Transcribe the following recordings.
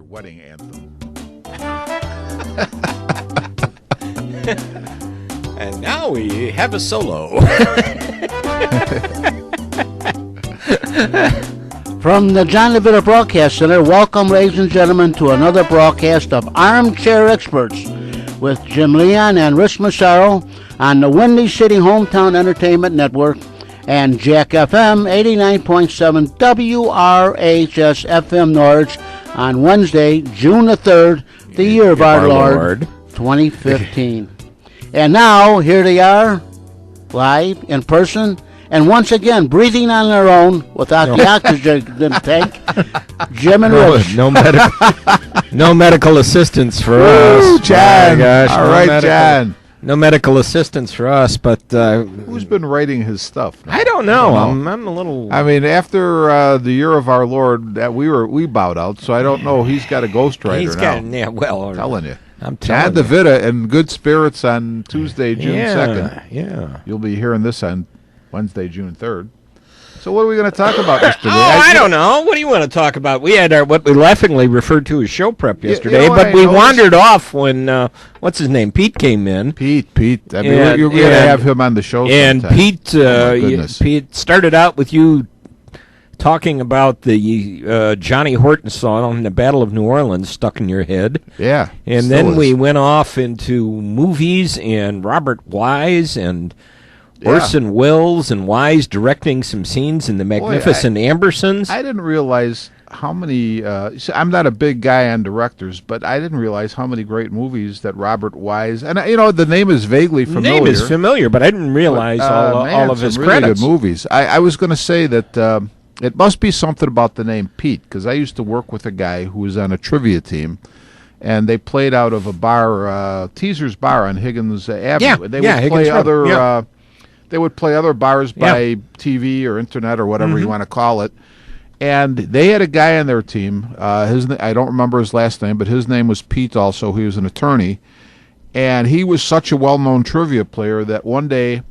wedding anthem. And now we have a solo. From the John DeVita Broadcast Center, welcome, ladies and gentlemen, to another broadcast of Armchair Experts with Jim Leon and Rich Massaro on the Windy City Hometown Entertainment Network and Jack FM 89.7 WRHS FM Norwich on Wednesday, June the 3rd, the year of our Lord, 2015. And now, here they are, live, in person, and once again, breathing on their own without the oxygen tank, Jim and Rich. No medical assistance for Woo, us. John. My gosh, All right, John. No medical assistance for us, but... Who's been writing his stuff now? I don't know. I'm a little... I mean, after the year of our Lord, that we bowed out, so I don't know. He's got a ghostwriter now. Yeah, well... I'm telling you. I'm John telling you. DeVita in good spirits on Tuesday, June 2nd. Yeah. You'll be hearing this on Wednesday, June 3rd. So what are we going to talk about yesterday? I don't know. What do you want to talk about? We had our what we laughingly referred to as show prep yesterday, but we wandered off when what's his name? Pete came in. Pete. I mean, you're going to have him on the show And sometime. Pete, Pete started out with you talking about the Johnny Horton song, "The Battle of New Orleans," stuck in your head. Yeah. And then we went off into movies and Robert Wise and Orson Welles and Wise directing some scenes in The Magnificent Ambersons. I didn't realize how many... I'm not a big guy on directors, but I didn't realize how many great movies that Robert Wise... And, the name is vaguely familiar. The name is familiar, but I didn't realize all of his some credits. Really good movies. I was going to say that it must be something about the name Pete, because I used to work with a guy who was on a trivia team, and they played out of a bar, Teaser's Bar on Higgins Avenue. Yeah, They would play other bars by TV or internet or whatever you want to call it. And they had a guy on their team. I don't remember his last name, but his name was Pete also. He was an attorney. And he was such a well-known trivia player that one day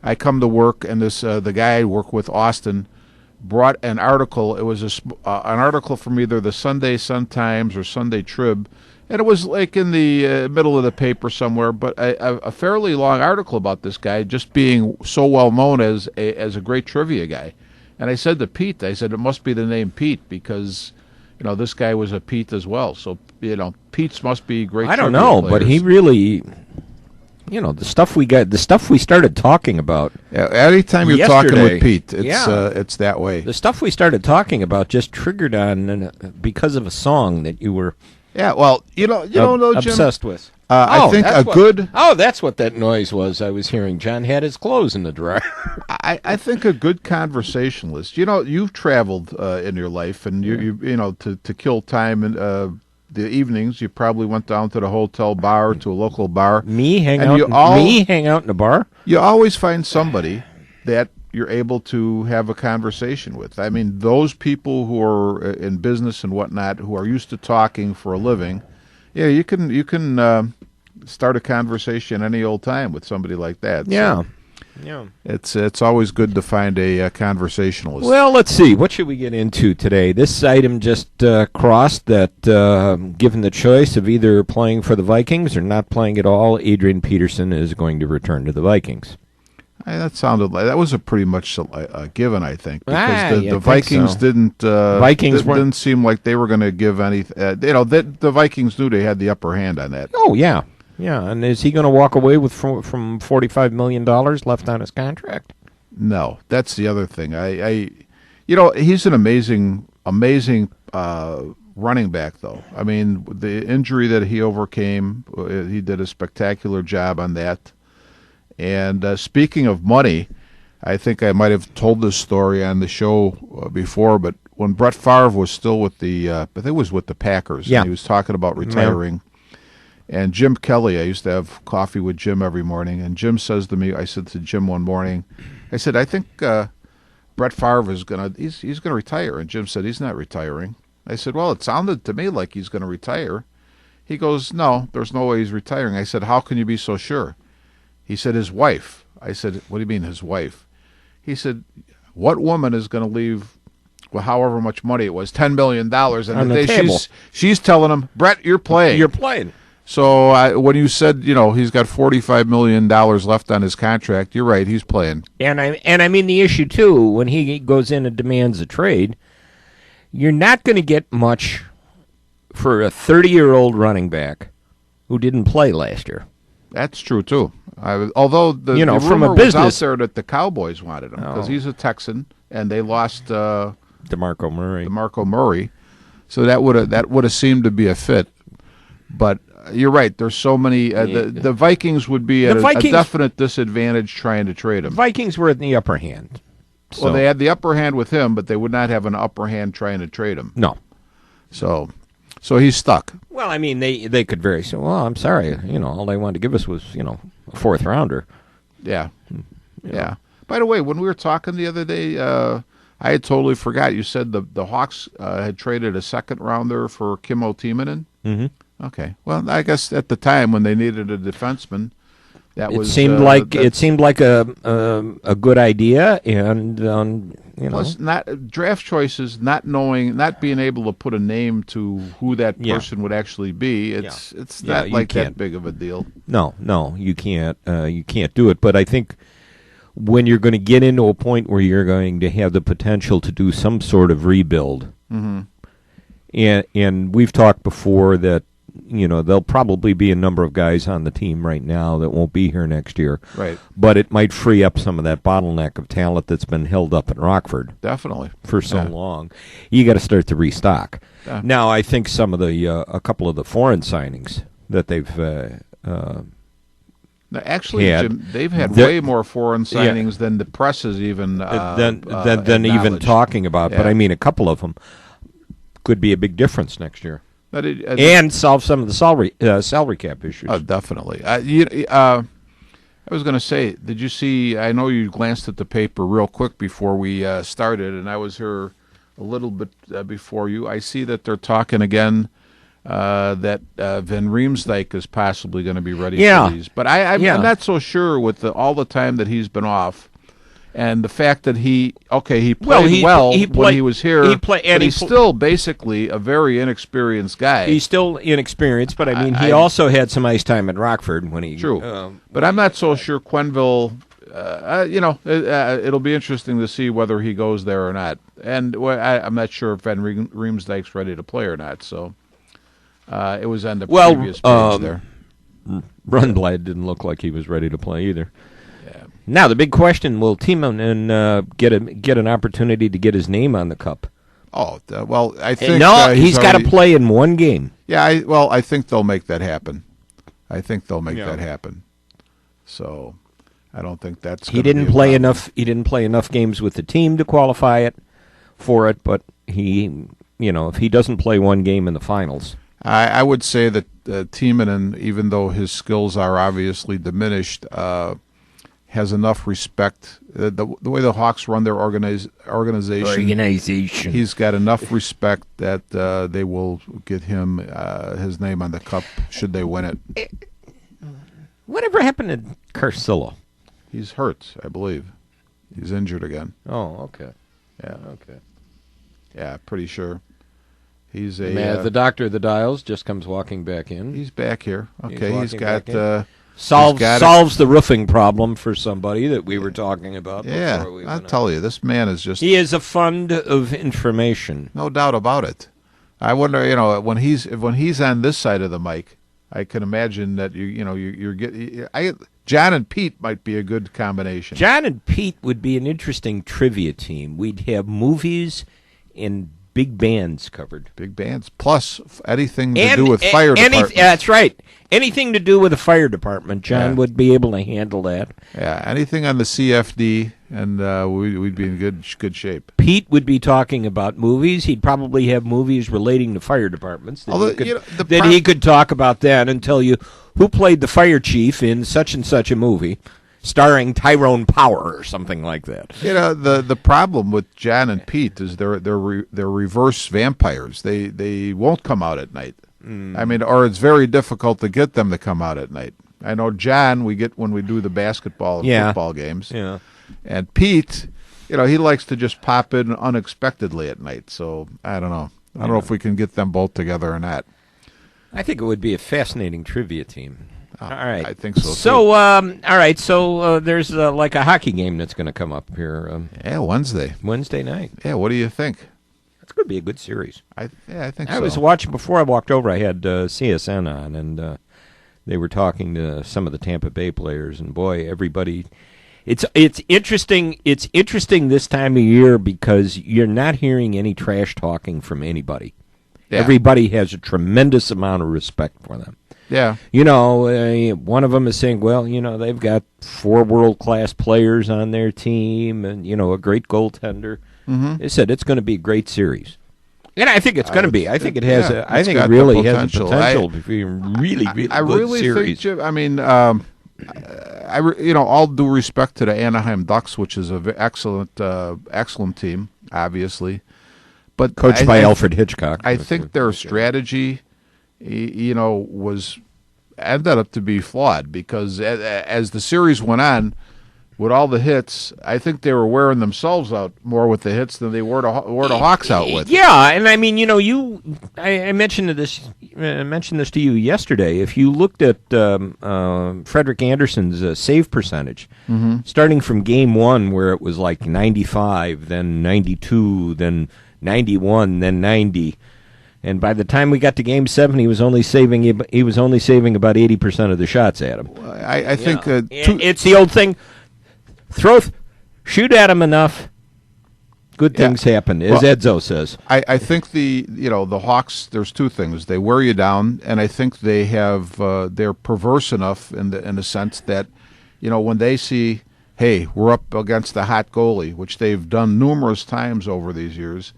I come to work, and the guy I work with, Austin, brought an article. It was an article from either the Sunday Sun-Times or Sunday Trib. And it was like in the middle of the paper somewhere, but a fairly long article about this guy just being so well known as a great trivia guy. And I said to Pete, it must be the name Pete because, this guy was a Pete as well. So, Pete's must be great. I don't know, but he really, the stuff we started talking about. Yeah, anytime you're talking with Pete, it's that way. The stuff we started talking about just triggered on because of a song that you were. Yeah, well, you don't know, Jim, obsessed with. I think that's what that noise was I was hearing. John had his clothes in the dryer. I think a good conversationalist. You've traveled in your life, and you to kill time in the evenings. You probably went down to the hotel bar, to a local bar. Me hang out in a bar. You always find somebody that you're able to have a conversation with. I mean, those people who are in business and whatnot, who are used to talking for a living, you can start a conversation any old time with somebody like that. Yeah. So it's always good to find a conversationalist. Well, let's see. What should we get into today? This item just crossed that given the choice of either playing for the Vikings or not playing at all, Adrian Peterson is going to return to the Vikings. That sounded like that was a pretty much a given, I think, because the Vikings didn't seem like they were going to give any. The Vikings knew they had the upper hand on that. Oh yeah. And is he going to walk away with from $45 million left on his contract? No, that's the other thing. He's an amazing running back, though. I mean, the injury that he overcame, he did a spectacular job on that. And speaking of money, I think I might have told this story on the show before, but when Brett Favre was still with I think it was with the Packers, and he was talking about retiring. And Jim Kelly, I used to have coffee with Jim every morning, and Jim says to me, I said to Jim one morning, I said, I think Brett Favre is he's gonna retire. And Jim said, he's not retiring. I said, well, it sounded to me like he's going to retire. He goes, no, there's no way he's retiring. I said, how can you be so sure? He said, his wife. I said, what do you mean his wife? He said, what woman is going to leave well, however much money it was, $10 million, and On the table. she's telling him, Brett, you're playing. You're playing. So when you said, he's got $45 million left on his contract, you're right, he's playing. And I mean the issue too, when he goes in and demands a trade, you're not going to get much for a 30-year-old running back who didn't play last year. That's true too. Although the from rumor a business was out there that the Cowboys wanted him because he's a Texan and they lost DeMarco Murray, so that would have seemed to be a fit. But you're right. There's so many. The Vikings would be at a definite disadvantage trying to trade him. Vikings were in the upper hand. So. Well, they had the upper hand with him, but they would not have an upper hand trying to trade him. No. So he's stuck. Well, I mean, they could very say, well, I'm sorry. All they wanted to give us was, a fourth rounder. Yeah. Yeah. By the way, when we were talking the other day, I had totally forgot. You said the Hawks had traded a second rounder for Kimmo Timonen. Mm-hmm. Okay. Well, I guess at the time when they needed a defenseman, it seemed like a good idea, and Plus, not draft choices, not being able to put a name to who that person would actually be. It's not like that big of a deal. No, you can't. You can't do it. But I think when you're going to get into a point where you're going to have the potential to do some sort of rebuild, and we've talked before that. There'll probably be a number of guys on the team right now that won't be here next year. Right. But it might free up some of that bottleneck of talent that's been held up in Rockford. Definitely. For so long. You got to start to restock. Yeah. Now, I think some of the a couple of the foreign signings that they've actually, Jim, they've had way more foreign signings than the press is even than even talking about. Yeah. But I mean, a couple of them could be a big difference next year. And solve some of the salary cap issues. Oh, definitely. I was going to say, did you see? I know you glanced at the paper real quick before we started, and I was here a little bit before you. I see that they're talking again that Van Riemsdyk is possibly going to be ready for these. But I'm not so sure with all the time that he's been off. And the fact that he played when he was here, but he's still basically a very inexperienced guy. He's still inexperienced, but I mean, he also had some ice time at Rockford when he... True, but I'm not so sure Quenneville, it'll be interesting to see whether he goes there or not. And I'm not sure if Van Riemsdyk's ready to play or not, so it was on the previous page there. Rundblad didn't look like he was ready to play either. Now the big question: will Timonen get an opportunity to get his name on the cup? Oh well, I think he's got to play in one game. Yeah, I think they'll make that happen. That happen. So I don't think that's. He didn't play enough. He didn't play enough games with the team to qualify for it. But he, if he doesn't play one game in the finals, I would say that Timonen, even though his skills are obviously diminished. Has enough respect. The way the Hawks run their organization, he's got enough respect that they will get him his name on the cup should they win it. Whatever happened to Carcillo? He's hurt, I believe. He's injured again. Oh, okay. Yeah. Okay. Yeah, pretty sure. He's the doctor of the dials just comes walking back in. He's back here. Okay, he's got... Solves the roofing problem for somebody that we were talking about. Yeah, I'll tell you, this man is just... He is a fund of information. No doubt about it. I wonder, when he's on this side of the mic, I can imagine that you're getting... John and Pete might be a good combination. John and Pete would be an interesting trivia team. We'd have movies and big bands covered. Big bands, plus anything to do with fire department. That's right. Anything to do with the fire department, John would be able to handle that. Yeah, anything on the CFD, and we'd be in good shape. Pete would be talking about movies. He'd probably have movies relating to fire departments that he could talk about then and tell you who played the fire chief in such and such a movie, starring Tyrone Power or something like that. The problem with John and Pete is they're reverse vampires. They won't come out at night. I mean, or it's very difficult to get them to come out at night. I know John, we get when we do the basketball and football games. Yeah. And Pete, he likes to just pop in unexpectedly at night. So I don't know. I don't know if we can get them both together or not. I think it would be a fascinating trivia team. All right. I think so, So, too. all right. So there's like a hockey game that's going to come up here Yeah, Wednesday. Wednesday night. Yeah, what do you think? It's going to be a good series. I think so. I was watching before I walked over. I had CSN on, and they were talking to some of the Tampa Bay players, and boy, everybody. It's interesting. It's interesting this time of year because you're not hearing any trash talking from anybody. Yeah. Everybody has a tremendous amount of respect for them. Yeah. One of them is saying, well, they've got 4 world-class players on their team and, a great goaltender. Mm-hmm. They said it's going to be a great series. And I think it's going to be. I think it has. Yeah, I think got it really the has the potential to be a really, really I good really series. think, Jim, I mean, all due respect to the Anaheim Ducks, which is an excellent team, obviously, but Coached by Alfred Hitchcock. I think their strategy, was ended up to be flawed because as the series went on, with all the hits, I think they were wearing themselves out more with the hits than they were the Hawks out with. Yeah, and I mean, I mentioned this to you yesterday. If you looked at Frederick Anderson's save percentage, starting from game 1 where it was like 95, then 92, then 91, then 90. And by the time we got to Game 7, he was only saving about 80% of the shots at him. I think it's the old thing: shoot at him enough, good things happen, as Edzo says. I think the Hawks. There's 2 things: they wear you down, and I think they have they're perverse enough in a sense that when they see, hey, we're up against the hot goalie, which they've done numerous times over these years.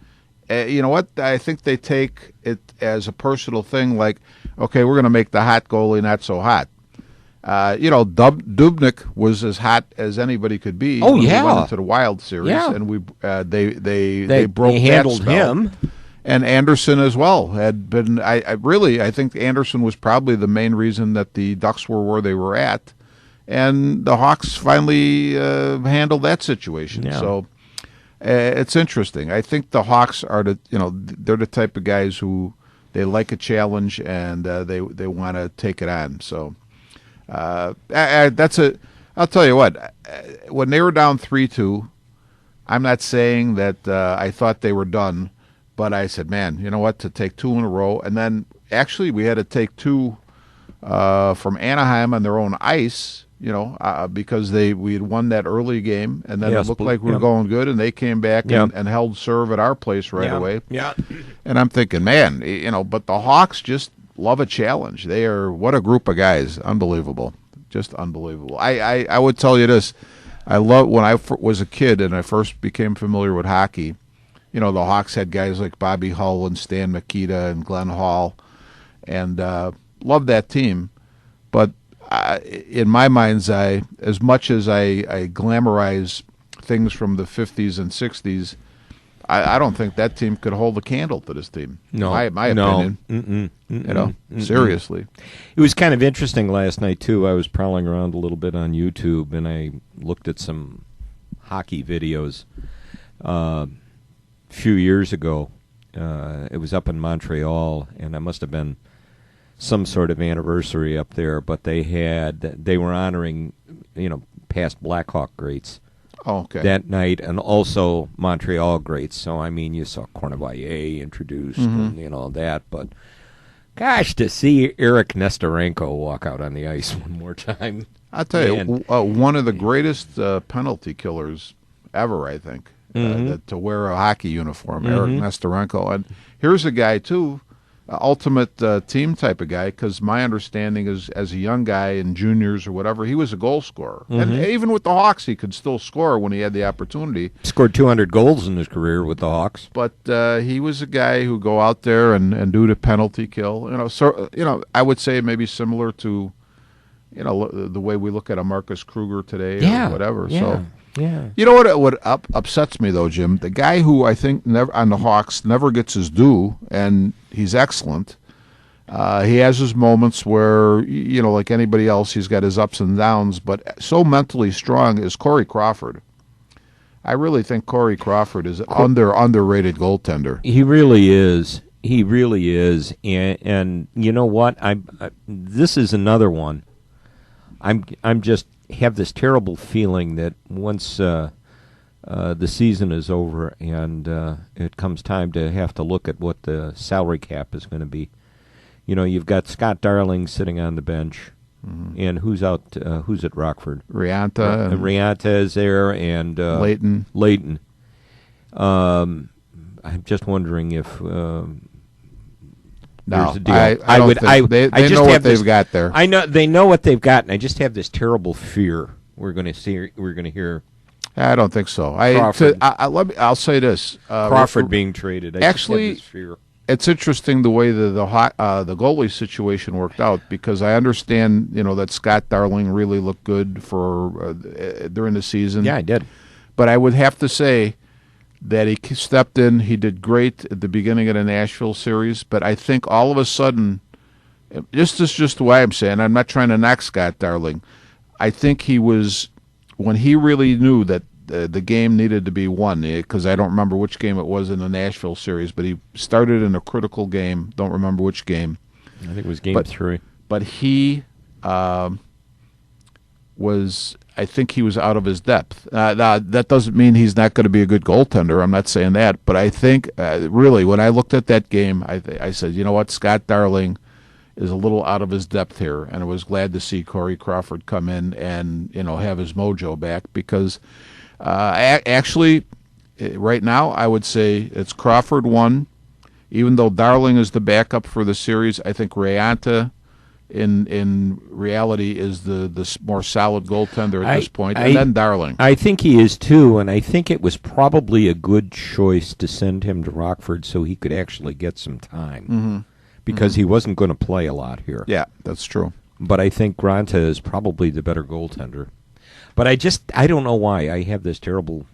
You know what? I think they take it as a personal thing, like, okay, we're going to make the hot goalie not so hot. Dubnyk was as hot as anybody could be. Oh, when yeah. we went into the Wild Series, and they broke They handled that spell. him. And Anderson as well had been. I think Anderson was probably the main reason that the Ducks were where they were at, and the Hawks finally handled that situation. Yeah. So. It's interesting. I think the Hawks are they're the type of guys who they like a challenge and they want to take it on. So I'll tell you what, when they were down 3-2, I'm not saying that I thought they were done, but I said, man, you know what, to take 2 in a row, and then actually we had to take 2 from Anaheim on their own ice. Because we had won that early game, and then it looked like we were going good, and they came back and held serve at our place right away. Yeah. And I'm thinking, man, but the Hawks just love a challenge. They are, what a group of guys. Unbelievable. Just unbelievable. I would tell you this. I love, when I was a kid and I first became familiar with hockey, the Hawks had guys like Bobby Hull and Stan Mikita and Glenn Hall, and loved that team. But in my mind's eye, as much as I glamorize things from the 50s and 60s, I don't think that team could hold a candle to this team. No, my opinion. Seriously. It was kind of interesting last night too. I was prowling around a little bit on YouTube, and I looked at some hockey videos. A few years ago, it was up in Montreal, and I must have been some sort of anniversary up there, but they were honoring past Blackhawk greats that night, and also Montreal greats. So I mean, you saw Cornelier introduced and that, but gosh, to see Eric Nestorenko walk out on the ice one more time, I'll tell you, one of the greatest penalty killers ever, I think, to wear a hockey uniform, Eric Nestorenko. And here's a guy too, ultimate team type of guy, because my understanding is as a young guy in juniors or whatever, he was a goal scorer. And even with the Hawks, he could still score when he had the opportunity. Scored 200 goals in his career with the Hawks. But he was a guy who go out there and do the penalty kill. I would say maybe similar to the way we look at a Marcus Kruger today or whatever. Yeah. So Yeah. You know what upsets me, though, Jim? The guy who I think on the Hawks never gets his due, and he's excellent. He has his moments where, like anybody else, he's got his ups and downs, but so mentally strong is Corey Crawford. I really think Corey Crawford is underrated goaltender. He really is. He really is. And you know what? This is another one. I'm just have this terrible feeling that once the season is over and it comes time to have to look at what the salary cap is going to be. You know, you've got Scott Darling sitting on the bench, and who's out? Who's at Rockford? Rianta. Rianta is there, and Leighton. I'm just wondering if No, here's the deal. I don't think they just know what have this- they've got there. I know they know what they've got, and I just have this terrible fear we're going to hear I don't think so. Crawford. I'll say this: Crawford being traded. I Actually, just have this fear. it's interesting the way the goalie situation worked out, because I understand that Scott Darling really looked good for during the season. Yeah, I did. But I would have to say that he stepped in. He did great at the beginning of the Nashville series, but I think all of a sudden, this is just the way I'm saying. I'm not trying to knock Scott Darling. I think he was, when he really knew that the game needed to be won, because I don't remember which game it was in the Nashville series, but he started in a critical game. Don't remember which game. I think it was game 3. But he was, I think he was out of his depth. That doesn't mean he's not going to be a good goaltender. I'm not saying that. But I think, really, when I looked at that game, I said, you know what, Scott Darling is a little out of his depth here. And I was glad to see Corey Crawford come in and, have his mojo back, because actually, right now, I would say it's Crawford 1. Even though Darling is the backup for the series, I think Rianta, in reality, is the more solid goaltender at this point, and then Darling. I think he is too, and I think it was probably a good choice to send him to Rockford so he could actually get some time, because he wasn't going to play a lot here. Yeah, that's true. But I think Granta is probably the better goaltender. But I don't know why. I have this terrible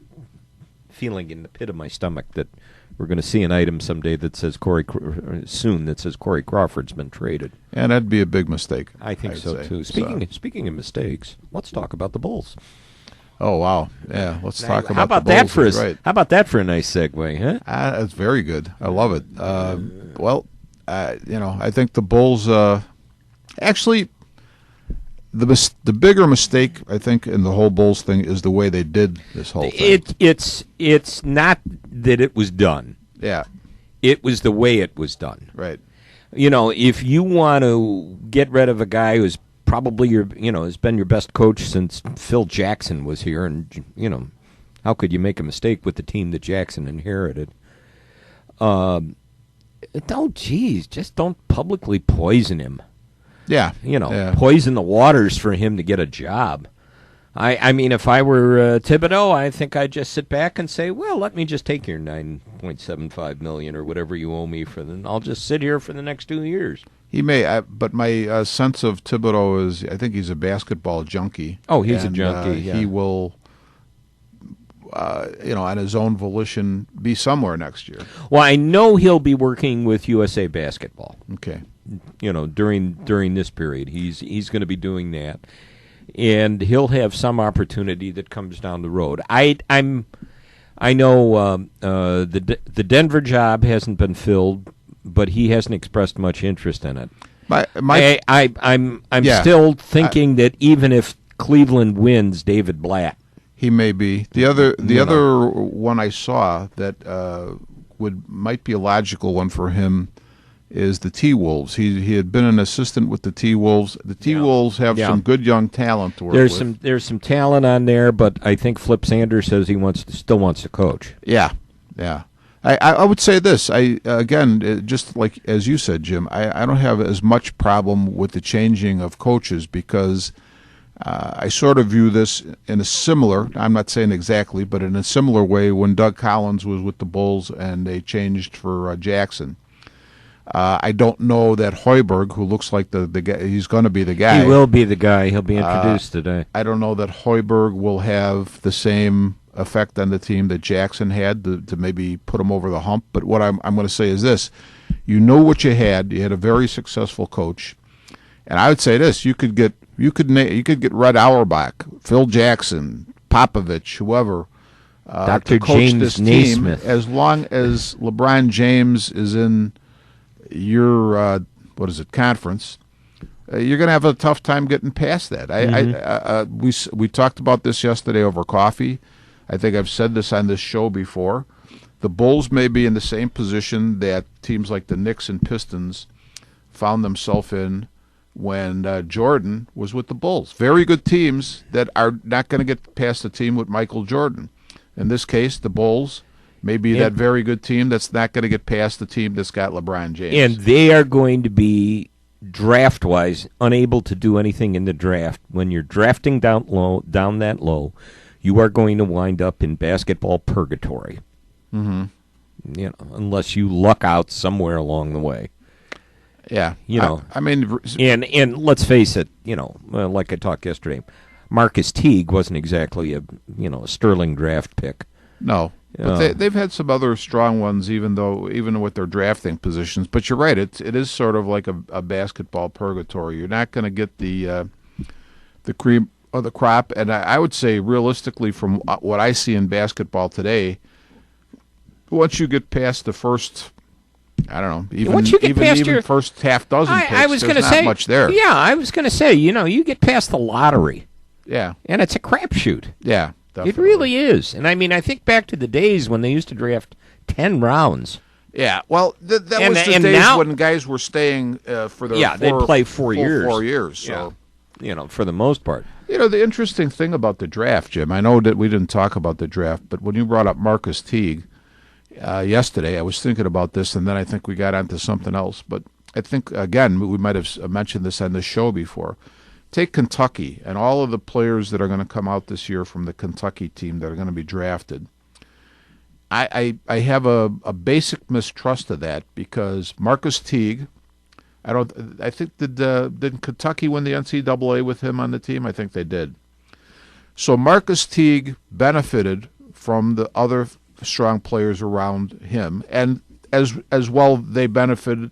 feeling in the pit of my stomach that we're going to see an item someday that says Corey Crawford's been traded. And that'd be a big mistake. I think I'd so say. too. Speaking of mistakes, let's talk about the Bulls. Oh wow, yeah. Let's talk about how about the that Bulls. for a Right. How about that for a nice segue, huh? That's very good. I love it. I think the Bulls actually. The bigger mistake, I think, in the whole Bulls thing is the way they did this whole thing. It's not that it was done. Yeah. It was the way it was done. Right. If you want to get rid of a guy who's probably has been your best coach since Phil Jackson was here, and how could you make a mistake with the team that Jackson inherited? Just don't publicly poison him. Yeah. Poison the waters for him to get a job. I mean, if I were Thibodeau, I think I'd just sit back and say, well, let me just take your $9.75 million or whatever you owe me I'll just sit here for the next 2 years. He may, but my sense of Thibodeau is, I think he's a basketball junkie. Oh, he's a junkie. Yeah. He will, on his own volition, be somewhere next year. Well, I know he'll be working with USA Basketball. Okay. During this period, he's going to be doing that, and he'll have some opportunity that comes down the road. I know the Denver job hasn't been filled, but he hasn't expressed much interest in it. I'm still thinking that even if Cleveland wins, David Blatt, he may be the other one I saw that might be a logical one for him. Is the T-Wolves. He had been an assistant with the T-Wolves. The T-Wolves have some good young talent to work with. There's some talent on there, but I think Flip Sanders says he still wants to coach. Yeah. I would say this. Just like as you said, Jim, I don't have as much problem with the changing of coaches, because I sort of view this in a similar, I'm not saying exactly, but in a similar way when Doug Collins was with the Bulls and they changed for Jackson. I don't know that Hoiberg, who looks like the guy, he's going to be the guy. He will be the guy. He'll be introduced today. I don't know that Hoiberg will have the same effect on the team that Jackson had to maybe put him over the hump. But what I'm going to say is this: you know what you had. You had a very successful coach, and I would say this: you could get Red Auerbach, Phil Jackson, Popovich, whoever. Dr. to coach James this team. Naismith. As long as LeBron James is in your conference, you're going to have a tough time getting past that. We talked about this yesterday over coffee. I think I've said this on this show before. The Bulls may be in the same position that teams like the Knicks and Pistons found themselves in when Jordan was with the Bulls. Very good teams that are not going to get past the team with Michael Jordan. In this case, the Bulls may be that very good team that's not going to get past the team that's got LeBron James. And they are going to be, draft-wise, unable to do anything in the draft. When you're drafting down that low, you are going to wind up in basketball purgatory. Mm-hmm. Unless you luck out somewhere along the way. Yeah, and let's face it, like I talked yesterday, Marcus Teague wasn't exactly a sterling draft pick. No, but they've had some other strong ones, even with their drafting positions. But you're right, it is sort of like a basketball purgatory. You're not going to get the cream of the crop, and I would say realistically, from what I see in basketball today, once you get past the first, I don't know, once you get past your first half dozen picks, I was going to say, much there. Yeah, I was going to say, you get past the lottery. Yeah. And it's a crapshoot. Yeah, definitely. It really is. And I think back to the days when they used to draft 10 rounds. Yeah, well, that was the days when guys were staying for their they'd play 4 years. 4 years, so. Yeah. For the most part. The interesting thing about the draft, Jim, I know that we didn't talk about the draft, but when you brought up Marcus Teague, yesterday, I was thinking about this, and then I think we got onto something else. But I think, again, we might have mentioned this on the show before. Take Kentucky and all of the players that are going to come out this year from the Kentucky team that are going to be drafted. I have a basic mistrust of that because Marcus Teague, I think did Kentucky win the NCAA with him on the team? I think they did. So Marcus Teague benefited from the other strong players around him, and as well they benefited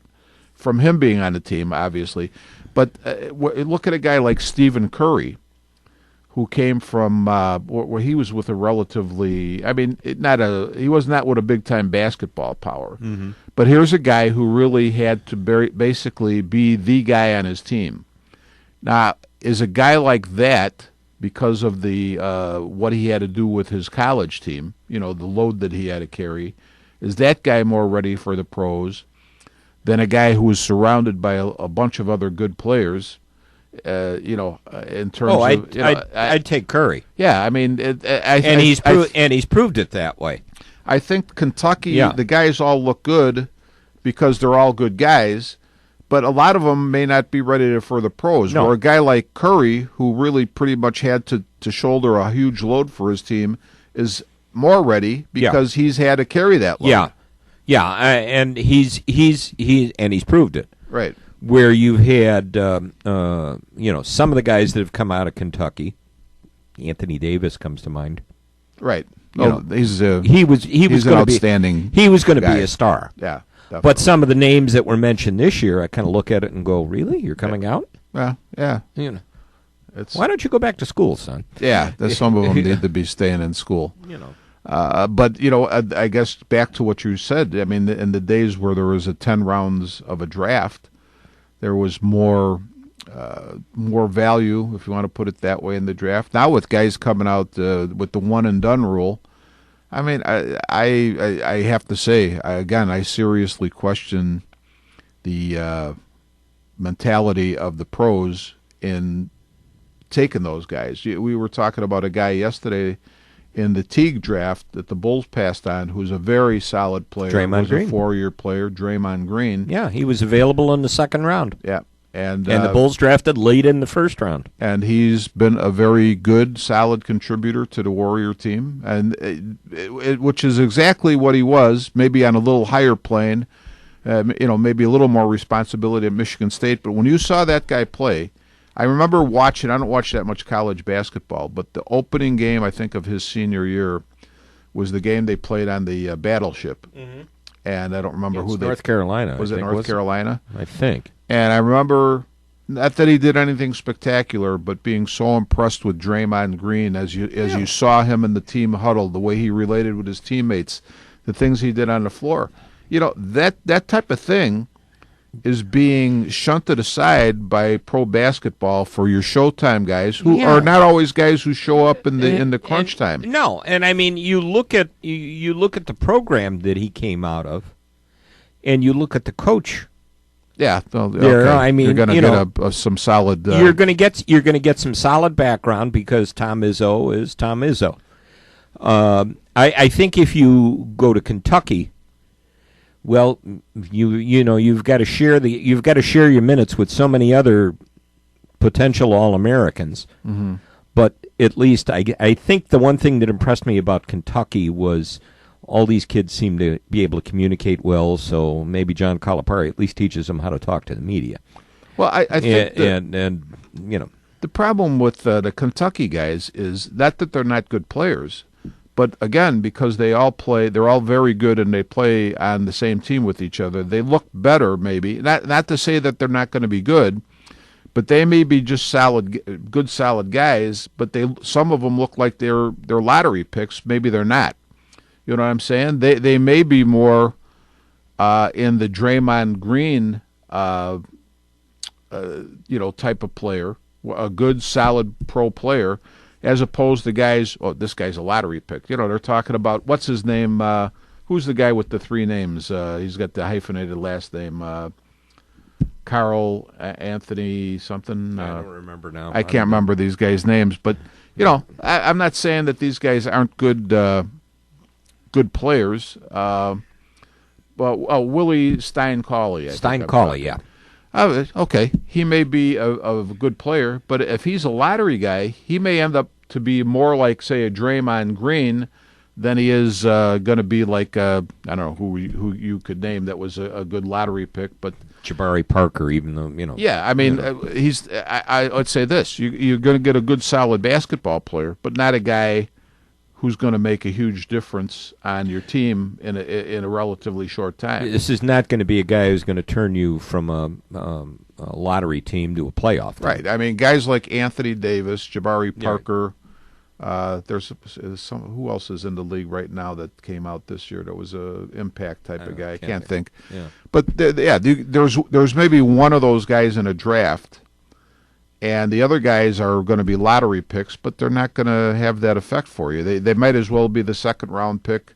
from him being on the team, obviously. But look at a guy like Stephen Curry, who came from where he was with a relatively, he was not with a big time basketball power, but here's a guy who really had to basically be the guy on his team. Now, is a guy like that, because of the what he had to do with his college team, the load that he had to carry, is that guy more ready for the pros than a guy who was surrounded by a bunch of other good players? In terms of, I'd take Curry. Yeah, he's proved it that way. I think Kentucky, the guys all look good because they're all good guys. But a lot of them may not be ready for the pros. No. Or a guy like Curry, who really pretty much had to shoulder a huge load for his team, is more ready because he's had to carry that load. And he's proved it. Right. Where you've had some of the guys that have come out of Kentucky, Anthony Davis comes to mind. Right. He's an outstanding. He was going to be a star. Yeah. Definitely. But some of the names that were mentioned this year, I kind of look at it and go, "Really, you're coming out?" Yeah. Why don't you go back to school, son? Yeah, some of them need to be staying in school. But I guess back to what you said. In the days where there was 10 rounds of a draft, there was more value, if you want to put it that way, in the draft. Now with guys coming out with the one and done rule. I have to say, I seriously question the mentality of the pros in taking those guys. We were talking about a guy yesterday in the Teague draft that the Bulls passed on, who's a very solid player. Draymond Green. A 4-year player, Draymond Green. Yeah, he was available in the second round. Yeah. And the Bulls drafted late in the first round. And he's been a very good, solid contributor to the Warrior team, and which is exactly what he was, maybe on a little higher plane, maybe a little more responsibility at Michigan State. But when you saw that guy play, I remember watching, I don't watch that much college basketball, but the opening game, I think, of his senior year was the game they played on the Battleship. Mm-hmm. And I don't remember North Carolina. Was it North Carolina? I think. And I remember not that he did anything spectacular, but being so impressed with Draymond Green as you saw him in the team huddle, the way he related with his teammates, the things he did on the floor. That type of thing is being shunted aside by pro basketball for your Showtime guys, who are not always guys who show up in the crunch time. No, and I mean, you look at the program that he came out of, and you look at the coach. Yeah, okay. I mean, you're going to get some solid. You're going to get some solid background because Tom Izzo is Tom Izzo. I think if you go to Kentucky, well, you've got to share your minutes with so many other potential All-Americans. Mm-hmm. But at least I think the one thing that impressed me about Kentucky was all these kids seem to be able to communicate well, so maybe John Calipari at least teaches them how to talk to the media. Well, I think the problem with the Kentucky guys is not that they're not good players, but again, because they're all very good and they play on the same team with each other, they look better maybe. Not to say that they're not going to be good, but they may be just good solid guys, but some of them look like they're lottery picks, maybe they're not. You know what I'm saying? They may be more in the Draymond Green, type of player, a good, solid pro player, as opposed to guys. Oh, this guy's a lottery pick. They're talking about what's his name? Who's the guy with the three names? He's got the hyphenated last name. Carl Anthony something. I don't remember now. I can't remember these guys' names, but I'm not saying that these guys aren't good. Good players, Willie Stein-Cauley. Stein-Cauley, yeah. Okay, he may be a good player, but if he's a lottery guy, he may end up to be more like, say, a Draymond Green than he is going to be like, I don't know who you could name that was a good lottery pick, but Jabari Parker, even though, Yeah, I mean, I would say this. You're going to get a good, solid basketball player, but not a guy who's going to make a huge difference on your team in a relatively short time. This is not going to be a guy who's going to turn you from a lottery team to a playoff team. Right. I mean, guys like Anthony Davis, Jabari Parker. There's some. Who else is in the league right now that came out this year that was a impact type of guy? I can't think. Yeah. But there's maybe one of those guys in a draft. And the other guys are going to be lottery picks, but they're not going to have that effect for you. They might as well be the second round pick,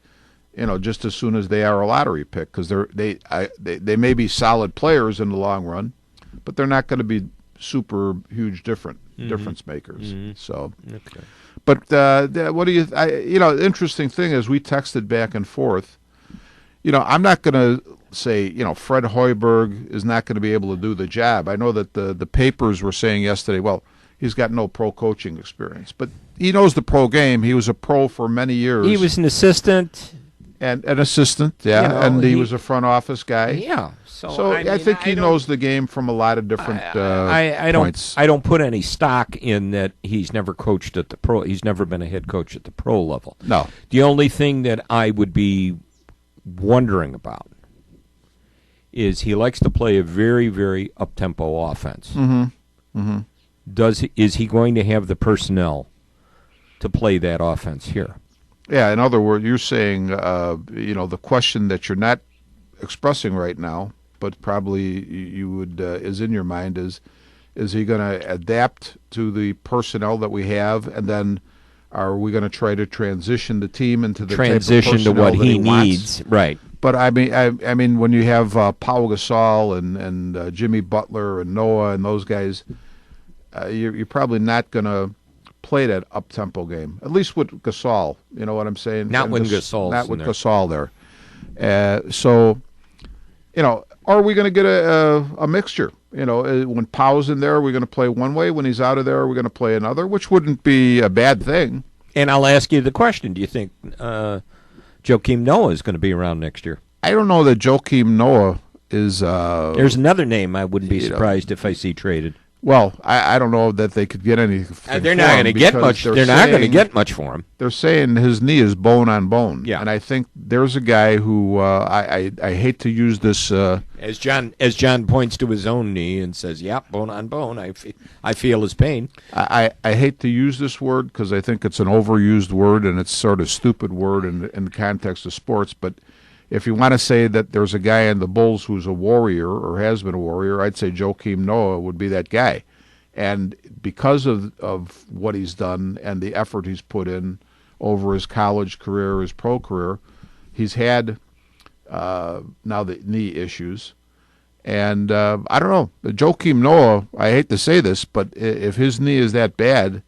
just as soon as they are a lottery pick, because they may be solid players in the long run, but they're not going to be super huge difference makers. Mm-hmm. So, okay. But what do you? Interesting thing is we texted back and forth. I'm not going to say, Fred Hoiberg is not going to be able to do the job. I know that the papers were saying yesterday, well, he's got no pro coaching experience, but he knows the pro game. He was a pro for many years. He was an assistant. And an assistant, yeah, and he was a front office guy. Yeah. So I think he knows the game from a lot of different points. I don't put any stock in that he's never coached at the pro. He's never been a head coach at the pro level. No. The only thing that I would be wondering about is he likes to play a very, very up-tempo offense. Mm-hmm. Mm-hmm. Is he going to have the personnel to play that offense here? Yeah, in other words, you're saying, the question that you're not expressing right now, but probably you would is in your mind is he going to adapt to the personnel that we have, and then are we going to try to transition the team into the transition type of to what he needs? Wants? Right. But I mean, when you have Paul Gasol and Jimmy Butler and Noah and those guys, you're probably not going to play that up-tempo game. At least with Gasol, you know what I'm saying? Not when Gasol's not with there. Gasol there. So, are we going to get a mixture? When Powell's in there, are we going to play one way? When he's out of there, are we going to play another? Which wouldn't be a bad thing. And I'll ask you the question: do you think Joakim Noah is going to be around next year? I don't know that Joakim Noah is. There's another name I wouldn't be surprised if I see traded. Well, I don't know that they could get anything. They're not going to get much. They're not going to get much for him. They're saying his knee is bone on bone. Yeah. And I think there's a guy who I hate to use this. As John points to his own knee and says, "Yep, bone on bone. I feel his pain." I hate to use this word because I think it's an overused word and it's sort of stupid word in the context of sports. But if you want to say that there's a guy in the Bulls who's a warrior or has been a warrior, I'd say Joakim Noah would be that guy. And because of what he's done and the effort he's put in over his college career, his pro career, he's had now the knee issues. And I don't know. Joakim Noah, I hate to say this, but if his knee is that bad,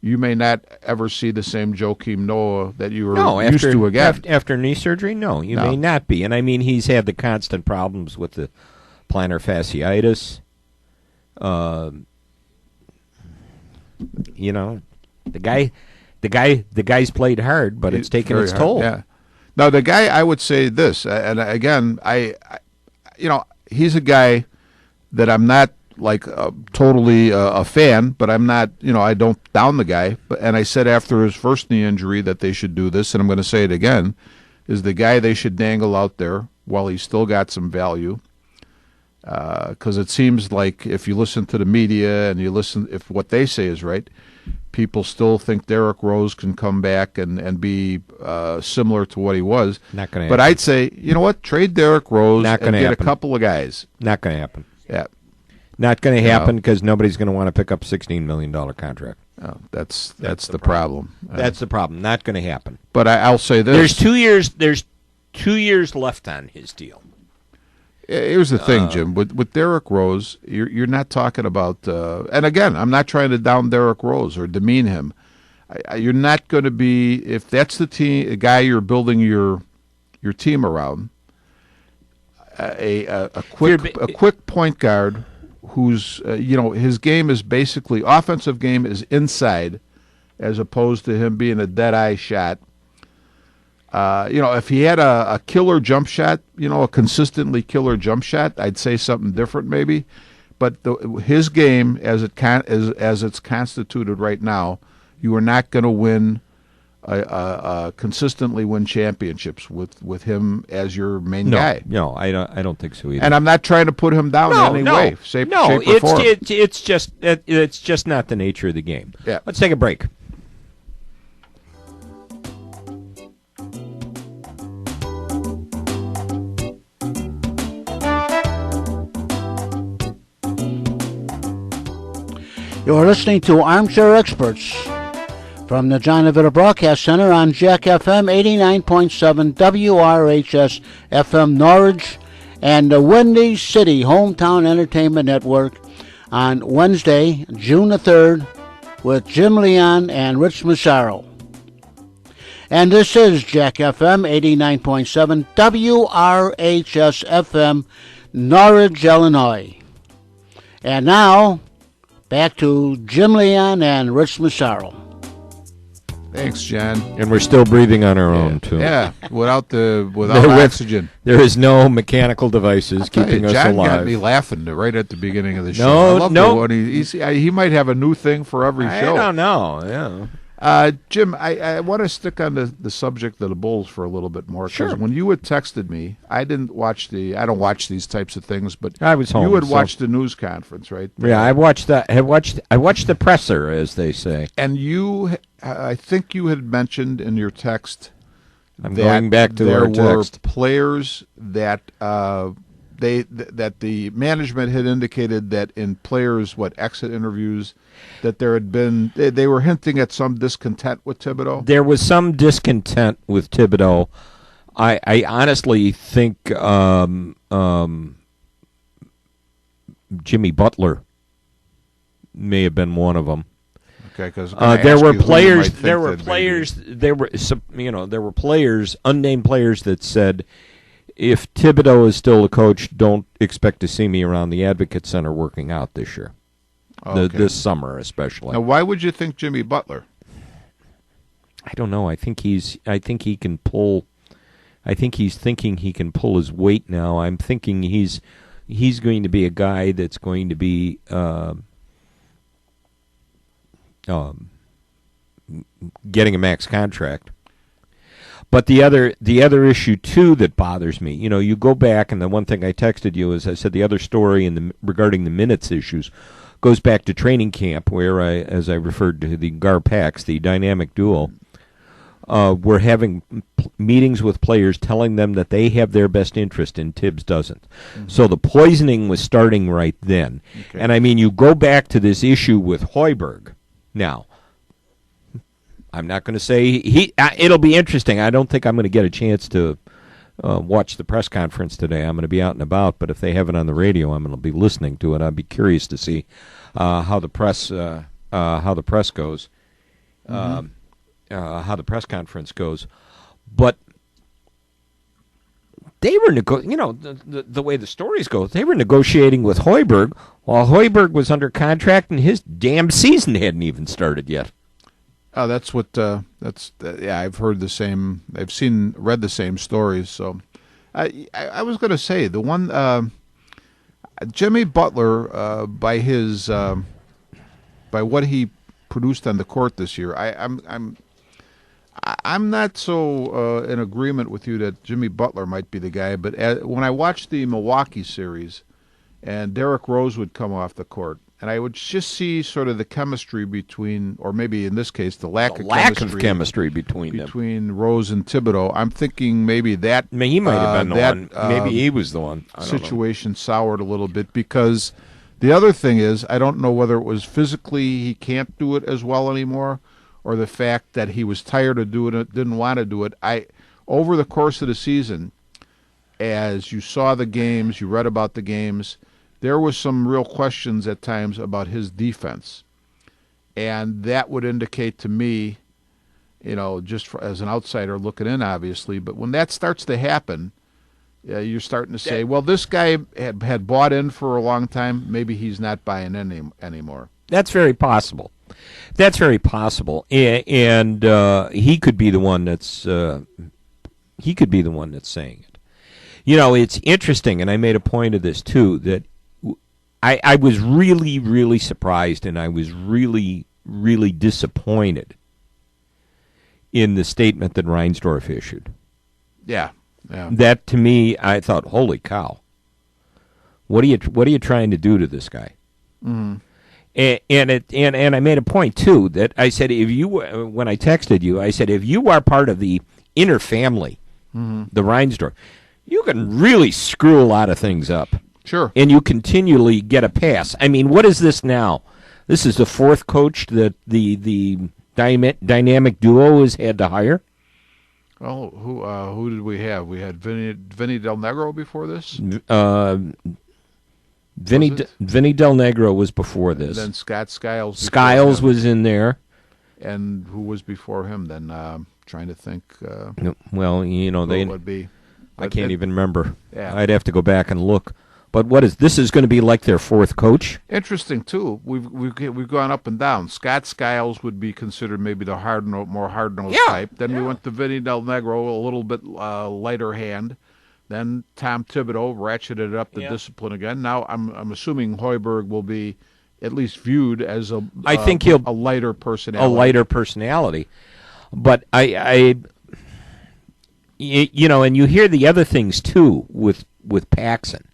you may not ever see the same Joakim Noah that you were used to again. After knee surgery, no, you may not be. And I mean, he's had the constant problems with the plantar fasciitis. You know, the guy's played hard, but it's taken its toll. Yeah. Now the guy, I would say this, and again, he's a guy that I'm not like totally a fan, but I'm not, I don't down the guy. And I said after his first knee injury that they should do this, and I'm going to say it again, is the guy they should dangle out there while he's still got some value. Because it seems like if you listen to the media and if what they say is right, people still think Derrick Rose can come back and be similar to what he was. Not going to happen. But I'd say, you know what? Trade Derrick Rose and get happen. A couple of guys. Not going to happen. Yeah. Not going to happen because nobody's going to want to pick up $16 million contract. Oh, that's the problem. That's the problem. Not going to happen. But I'll say this: There's 2 years left on his deal. Here's the thing, Jim. With Derrick Rose, you're not talking about. And again, I'm not trying to down Derrick Rose or demean him. You're not going to be, if that's the guy you're building your team around. A quick point guard who's his game is basically offensive game is inside, as opposed to him being a dead eye shot. If he had a killer jump shot, a consistently killer jump shot, I'd say something different maybe. But his game, as it's constituted right now, you are not going to win, consistently win championships with him as your main guy. No, I don't think so either. And I'm not trying to put him down in any way, shape or form. It's just not the nature of the game. Yeah. Let's take a break. You're listening to Armchair Experts from the John DeVita Broadcast Center on Jack FM 89.7 WRHS FM Norwich and the Windy City Hometown Entertainment Network on Wednesday, June the 3rd, with Jim Leon and Rich Massaro. And this is Jack FM 89.7 WRHS FM Norwich, Illinois. And now, back to Jim Leon and Rich Massaro. Thanks, John. And we're still breathing on our own, too. Yeah, without oxygen. There is no mechanical devices keeping us John alive. John got me laughing right at the beginning of the show. No. He might have a new thing for every show. I don't know, yeah. Jim, I want to stick on the subject of the Bulls for a little bit more. Because when you had texted me, I don't watch these types of things, but I was home. You had watched the news conference, right? Yeah, I watched the presser, as they say. And I think you had mentioned in your text going back to there our text. were players that that the management had indicated that in players' exit interviews that there had been they were hinting at some discontent with Thibodeau. There was some discontent with Thibodeau. I honestly think Jimmy Butler may have been one of them. Okay, because there were players, unnamed players that said, if Thibodeau is still the coach, don't expect to see me around the Advocate Center working out this year, this summer especially. Now, why would you think Jimmy Butler? I don't know. I think he can pull. I think he's thinking he can pull his weight now. I'm thinking he's going to be a guy that's going to be getting a max contract. But the other issue too that bothers me, you go back, and the one thing I texted you is I said the other story regarding the minutes issues goes back to training camp, where as I referred to the Garpax, the dynamic duo, were having meetings with players telling them that they have their best interest and Tibbs doesn't. Mm-hmm. So the poisoning was starting right then. Okay. And I mean, you go back to this issue with Hoiberg. Now, I'm not going to say it'll be interesting. I don't think I'm going to get a chance to watch the press conference today. I'm going to be out and about, but if they have it on the radio, I'm going to be listening to it. I'd be curious to see how the press goes. Mm-hmm. How the press conference goes, but they were the way the stories go. They were negotiating with Hoiberg while Hoiberg was under contract, and his damn season hadn't even started yet. Oh, that's what. Yeah, I've heard the same. I've read the same stories. So, I was going to say the one Jimmy Butler by what he produced on the court this year. I'm not so in agreement with you that Jimmy Butler might be the guy, but when I watched the Milwaukee series and Derrick Rose would come off the court, and I would just see sort of the chemistry between, or maybe in this case, the lack of chemistry between Rose and Thibodeau. I'm thinking maybe that he might have been the one. Maybe he was the one. Situation soured a little bit because the other thing is I don't know whether it was physically he can't do it as well anymore, or the fact that he was tired of doing it, didn't want to do it. Over the course of the season, as you saw the games, you read about the games, there was some real questions at times about his defense. And that would indicate to me, just as an outsider looking in, obviously, but when that starts to happen, you're starting to say, well, this guy had bought in for a long time. Maybe he's not buying in anymore. That's very possible. And he could be the one that's saying it. It's interesting, and I made a point of this too, that I was really, really surprised, and I was really, really disappointed in the statement that Reinsdorf issued. Yeah. That to me, I thought, holy cow! What are you trying to do to this guy? Mm-hmm. And I made a point too that I said, when I texted you, I said, if you are part of the inner family, mm-hmm. the Reinsdorf, you can really screw a lot of things up. Sure. And you continually get a pass. I mean, what is this now? This is the fourth coach that the dynamic duo has had to hire. Well, who did we have? We had Vinny Del Negro before this. Vinny Del Negro was before this. And then Scott Skiles. Skiles was in there. And who was before him then? Trying to think. Well, they would be. I can't even remember. Yeah. I'd have to go back and look. But this is going to be like their fourth coach? Interesting too. We've gone up and down. Scott Skiles would be considered maybe the more hard-nosed type. Then we went to Vinny Del Negro, a little bit lighter hand. Then Tom Thibodeau ratcheted up the discipline again. Now I'm assuming Hoiberg will be at least viewed as a lighter personality. A lighter personality. But and you hear the other things too with Paxson.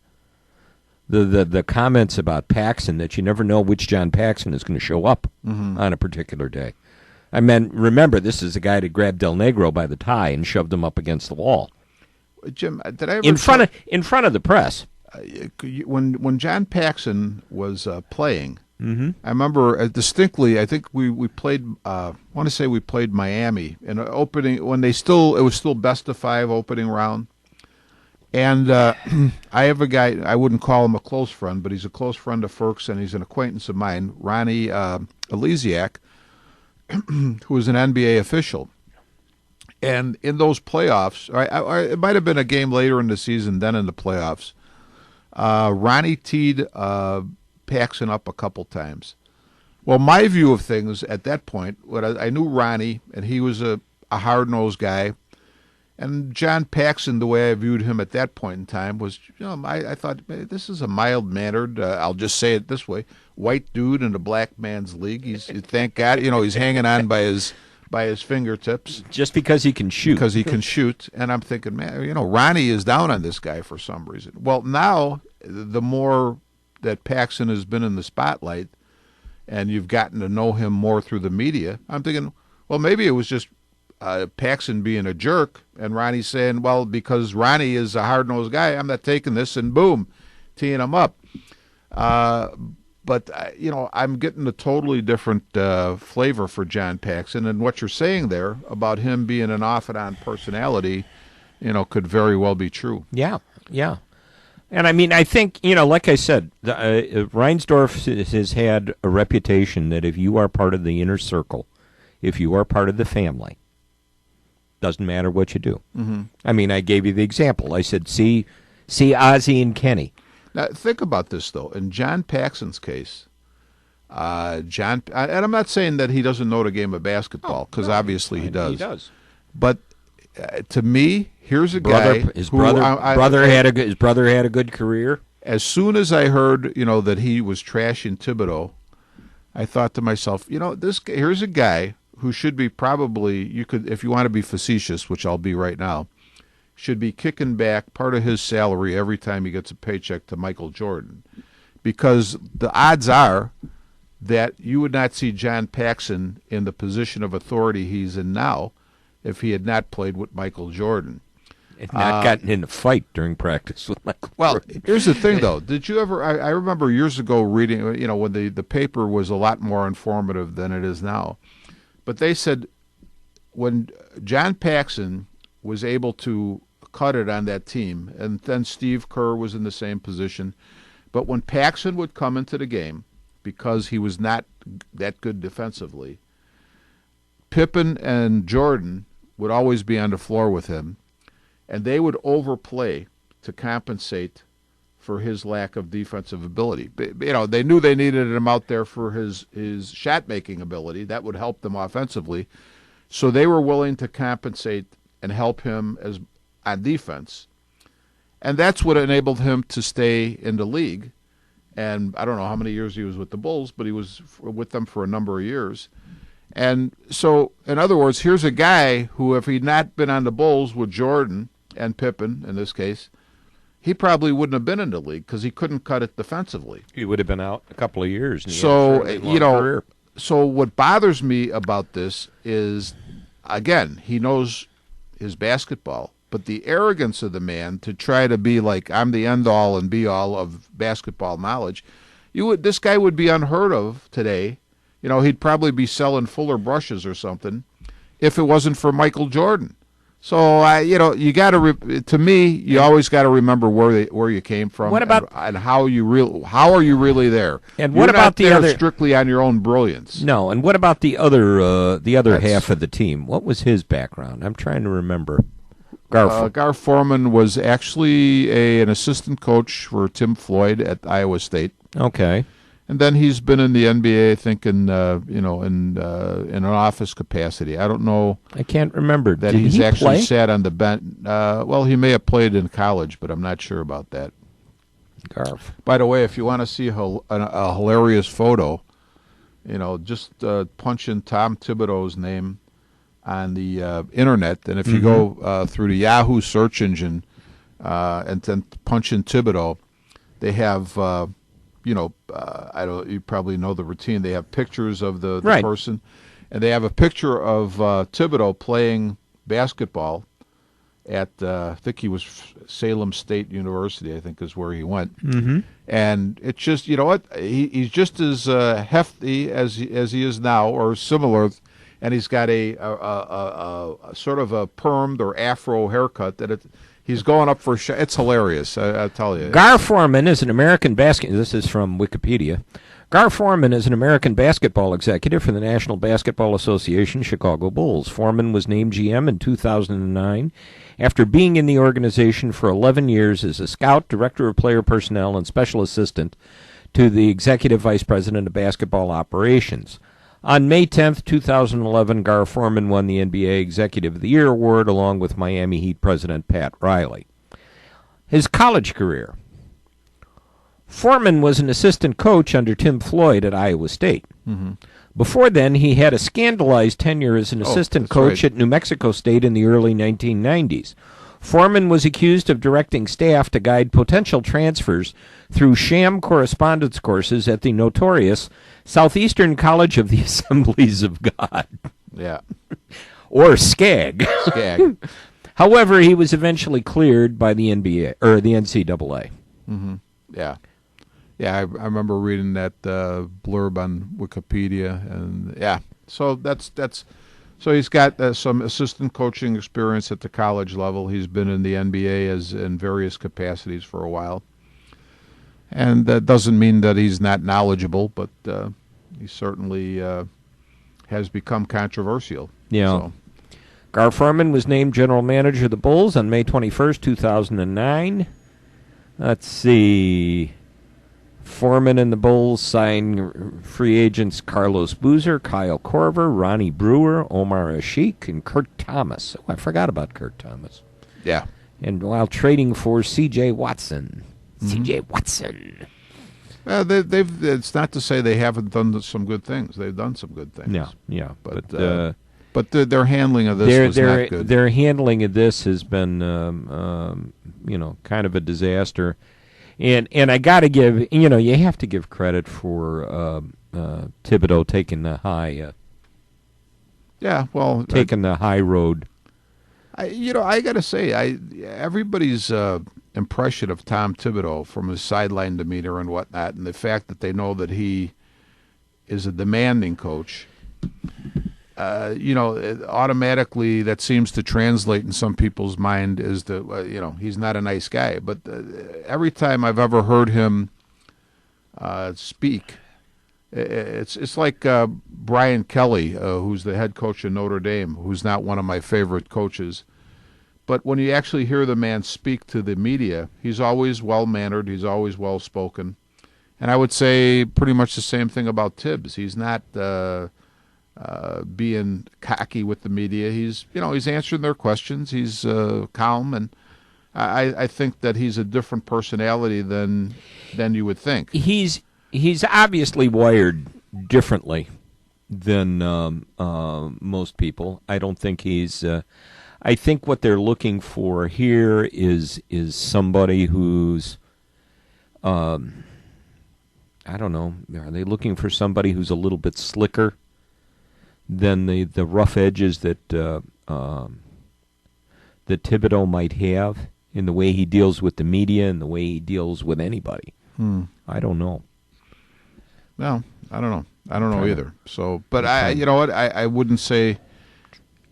The comments about Paxson, that you never know which John Paxson is going to show up mm-hmm. on a particular day. I mean, remember, this is the guy that grabbed Del Negro by the tie and shoved him up against the wall. Jim, did I ever in front of the press? When John Paxson was playing, mm-hmm. I remember distinctly. I think we played. I want to say we played Miami in an opening when it was still best of 5 opening round. And I have a guy. I wouldn't call him a close friend, but he's a close friend of Ferk's, and he's an acquaintance of mine, Ronnie Elysiak, who is an NBA official. And in those playoffs, it might have been a game later in the season, then in the playoffs, Ronnie teed Paxson up a couple times. Well, my view of things at that point, I knew Ronnie, and he was a hard-nosed guy, And John Paxson, the way I viewed him at that point in time was, I thought, this is a mild-mannered, I'll just say it this way, white dude in a black man's league. Thank God, he's hanging on by his fingertips. Just because he can shoot. Because he can shoot. And I'm thinking, man, Ronnie is down on this guy for some reason. Well, now, the more that Paxson has been in the spotlight and you've gotten to know him more through the media, I'm thinking, well, maybe it was just Paxson being a jerk, and Ronnie saying, well, because Ronnie is a hard-nosed guy, I'm not taking this, and boom, teeing him up. But, I'm getting a totally different flavor for John Paxson, and what you're saying there about him being an off-and-on personality, could very well be true. Yeah. And, I think, like I said, Reinsdorf has had a reputation that if you are part of the inner circle, if you are part of the family, doesn't matter what you do. Mm-hmm. I gave you the example. I said, see Ozzie and Kenny. Now, think about this, though. In John Paxson's case, and I'm not saying that he doesn't know the game of basketball, because obviously he does. He does. But to me, here's a guy. His brother had a good career. As soon as I heard, that he was trashing Thibodeau, I thought to myself, here's a guy who should be probably, if you want to be facetious, which I'll be right now, should be kicking back part of his salary every time he gets a paycheck to Michael Jordan. Because the odds are that you would not see John Paxson in the position of authority he's in now if he had not played with Michael Jordan. And not gotten in a fight during practice with Michael Jordan. Here's the thing, though. Did you ever, I remember years ago reading, when the paper was a lot more informative than it is now. But they said when John Paxson was able to cut it on that team, and then Steve Kerr was in the same position, but when Paxson would come into the game, because he was not that good defensively, Pippen and Jordan would always be on the floor with him, and they would overplay to compensate for his lack of defensive ability. They knew they needed him out there for his shot-making ability. That would help them offensively. So they were willing to compensate and help him on defense. And that's what enabled him to stay in the league. And I don't know how many years he was with the Bulls, but he was with them for a number of years. And so, in other words, here's a guy who, if he'd not been on the Bulls with Jordan and Pippen, in this case, he probably wouldn't have been in the league because he couldn't cut it defensively. He would have been out a couple of years. So, so what bothers me about this is, again, he knows his basketball, but the arrogance of the man to try to be like, I'm the end-all and be-all of basketball knowledge, this guy would be unheard of today. He'd probably be selling Fuller brushes or something if it wasn't for Michael Jordan. So, you got to. To me, you always got to remember where you came from. What about and how are you really there? And what about the other? Strictly on your own brilliance. No. And what about the other half of the team? What was his background? I'm trying to remember. Gar Forman was actually an assistant coach for Tim Floyd at Iowa State. Okay. And then he's been in the NBA, I think, in an office capacity. I don't know. I can't remember. That Did he's he actually play? sat on the bench. Well, he may have played in college, but I'm not sure about that. Garf. By the way, if you want to see a hilarious photo, just punch in Tom Thibodeau's name on the internet, and if you go through the Yahoo search engine and then punch in Thibodeau, they have. You probably know the routine. They have pictures of the person, and they have a picture of Thibodeau playing basketball at, I think he was Salem State University, I think is where he went. Mm-hmm. And it's just, he's just as hefty as he is now, or similar, and he's got a sort of a permed or afro haircut that he's going up for it's hilarious, I tell you. Gar Forman is an American this is from Wikipedia. Gar Forman is an American basketball executive for the National Basketball Association Chicago Bulls. Forman was named GM in 2009 after being in the organization for 11 years as a scout, director of player personnel, and special assistant to the executive vice president of basketball operations. On May 10th, 2011, Gar Forman won the NBA Executive of the Year award along with Miami Heat president Pat Riley. His college career. Forman was an assistant coach under Tim Floyd at Iowa State. Mm-hmm. Before then, he had a scandalized tenure as an assistant coach at New Mexico State in the early 1990s. Forman was accused of directing staff to guide potential transfers through sham correspondence courses at the notorious Southeastern College of the Assemblies of God. Yeah. Or SCAG. SCAG. However, he was eventually cleared by the NBA or the NCAA. Mm-hmm. Yeah. Yeah, I remember reading that blurb on Wikipedia, and yeah, so so he's got some assistant coaching experience at the college level. He's been in the NBA as in various capacities for a while, and that doesn't mean that he's not knowledgeable, but he certainly has become controversial. Yeah. So. Gar Forman was named general manager of the Bulls on May 21st, 2009. Let's see. Forman and the Bulls signed free agents Carlos Boozer, Kyle Korver, Ronnie Brewer, Omar Ashik, and Kurt Thomas. Oh, I forgot about Kurt Thomas. Yeah. And while trading for C.J. Watson. Mm-hmm. C.J. Watson. They've. It's not to say they haven't done some good things. They've done some good things. Yeah. But their handling of this was not good. Their handling of this has been, kind of a disaster. And I got to give, you have to give credit for Thibodeau taking the high. Taking the high road. I got to say, everybody's impression of Tom Thibodeau from his sideline demeanor and whatnot, and the fact that they know that he is a demanding coach. Automatically that seems to translate in some people's mind as he's not a nice guy. But every time I've ever heard him speak, it's like Brian Kelly, who's the head coach of Notre Dame, who's not one of my favorite coaches. But when you actually hear the man speak to the media, he's always well-mannered, he's always well-spoken. And I would say pretty much the same thing about Tibbs. He's not being cocky with the media. He's answering their questions. He's calm, and I think that he's a different personality than you would think. He's obviously wired differently than most people. I don't think he's. I think what they're looking for here is somebody who's. I don't know. Are they looking for somebody who's a little bit slicker than the rough edges that Thibodeau might have in the way he deals with the media and the way he deals with anybody? I don't know. Well, I don't know. I don't know either. So, but I wouldn't say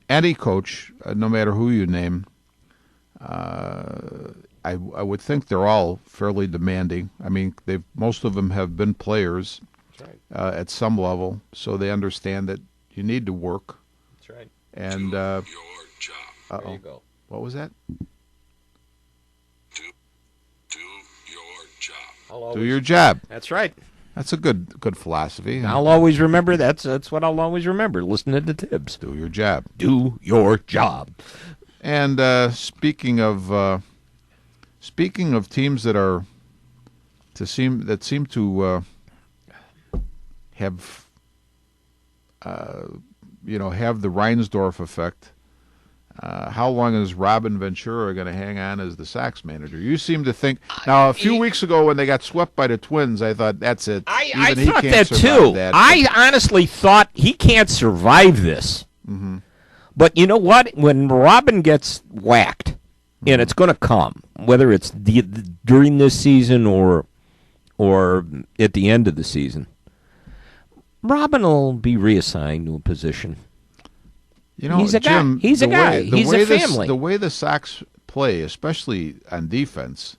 any coach, no matter who you name. I would think they're all fairly demanding. I mean, most of them have been players at some level, so they understand that you need to work. That's right. And do your job. There you go. What was that? Do your job. Do your job. That's right. That's a good philosophy. I'll always remember that's what I'll always remember. Listening to Tibbs. Do your job. Do your job. And speaking of teams that seem to have the Reinsdorf effect. How long is Robin Ventura going to hang on as the Sox manager? You seem to think now. A few weeks ago, when they got swept by the Twins, I thought that's it. I thought that too. I honestly thought he can't survive this. Mm-hmm. But you know what? When Robin gets whacked, and it's going to come, whether it's during this season or at the end of the season, Robin will be reassigned to a position. He's a Jim, guy. He's a guy. He's a family. The way the Sox play, especially on defense,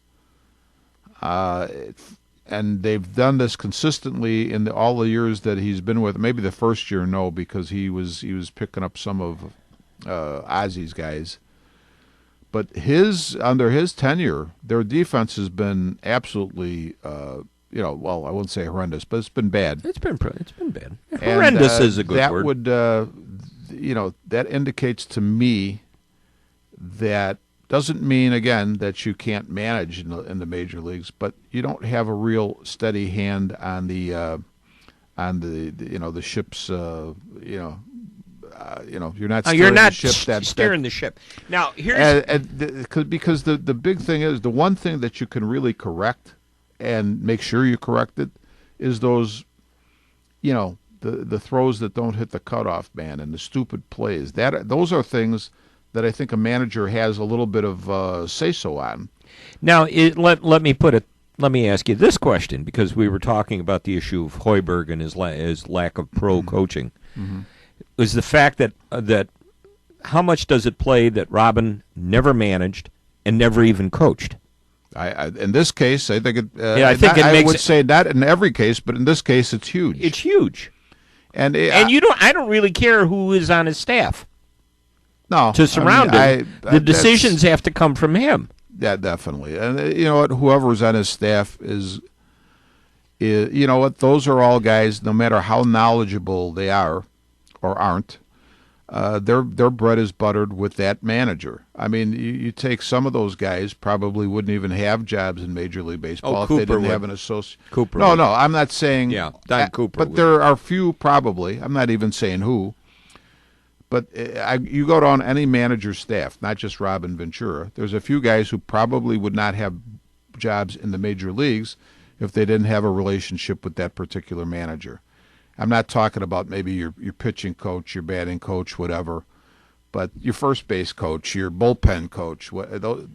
and they've done this consistently in all the years that he's been with. Maybe the first year, no, because he was picking up some of Ozzy's guys. But under his tenure, their defense has been absolutely well, I wouldn't say horrendous, but it's been bad. It's been bad. And, Horrendous is a good that word. would, that indicates to me that doesn't mean, again, that you can't manage in the major leagues, but you don't have a real steady hand on the the ship's you're not You're not the ship steering the ship. Now here's because the big thing is, the one thing that you can really correct and make sure you correct it is those the throws that don't hit the cutoff man and the stupid plays. Those are things that I think a manager has a little bit of say-so on. Now, let me ask you this question, because we were talking about the issue of Hoiberg and his lack of pro coaching. Mm-hmm. Is the fact that how much does it play that Robin never managed and never even coached? In this case, I think it. I would say not in every case, but in this case, it's huge. It's huge, and I don't really care who is on his staff. No, to surround him, the decisions have to come from him. Yeah, definitely. And you know what? Whoever's on his staff is you know what? Those are all guys. No matter how knowledgeable they are or aren't, their bread is buttered with that manager. I mean, you take some of those guys probably wouldn't even have jobs in Major League Baseball if they didn't have an associate. Cooper. No, I'm not saying. Yeah, Don Cooper. But there are few probably. I'm not even saying who. But you go down any manager's staff, not just Robin Ventura. There's a few guys who probably would not have jobs in the major leagues if they didn't have a relationship with that particular manager. I'm not talking about maybe your pitching coach, your batting coach, whatever, but your first base coach, your bullpen coach.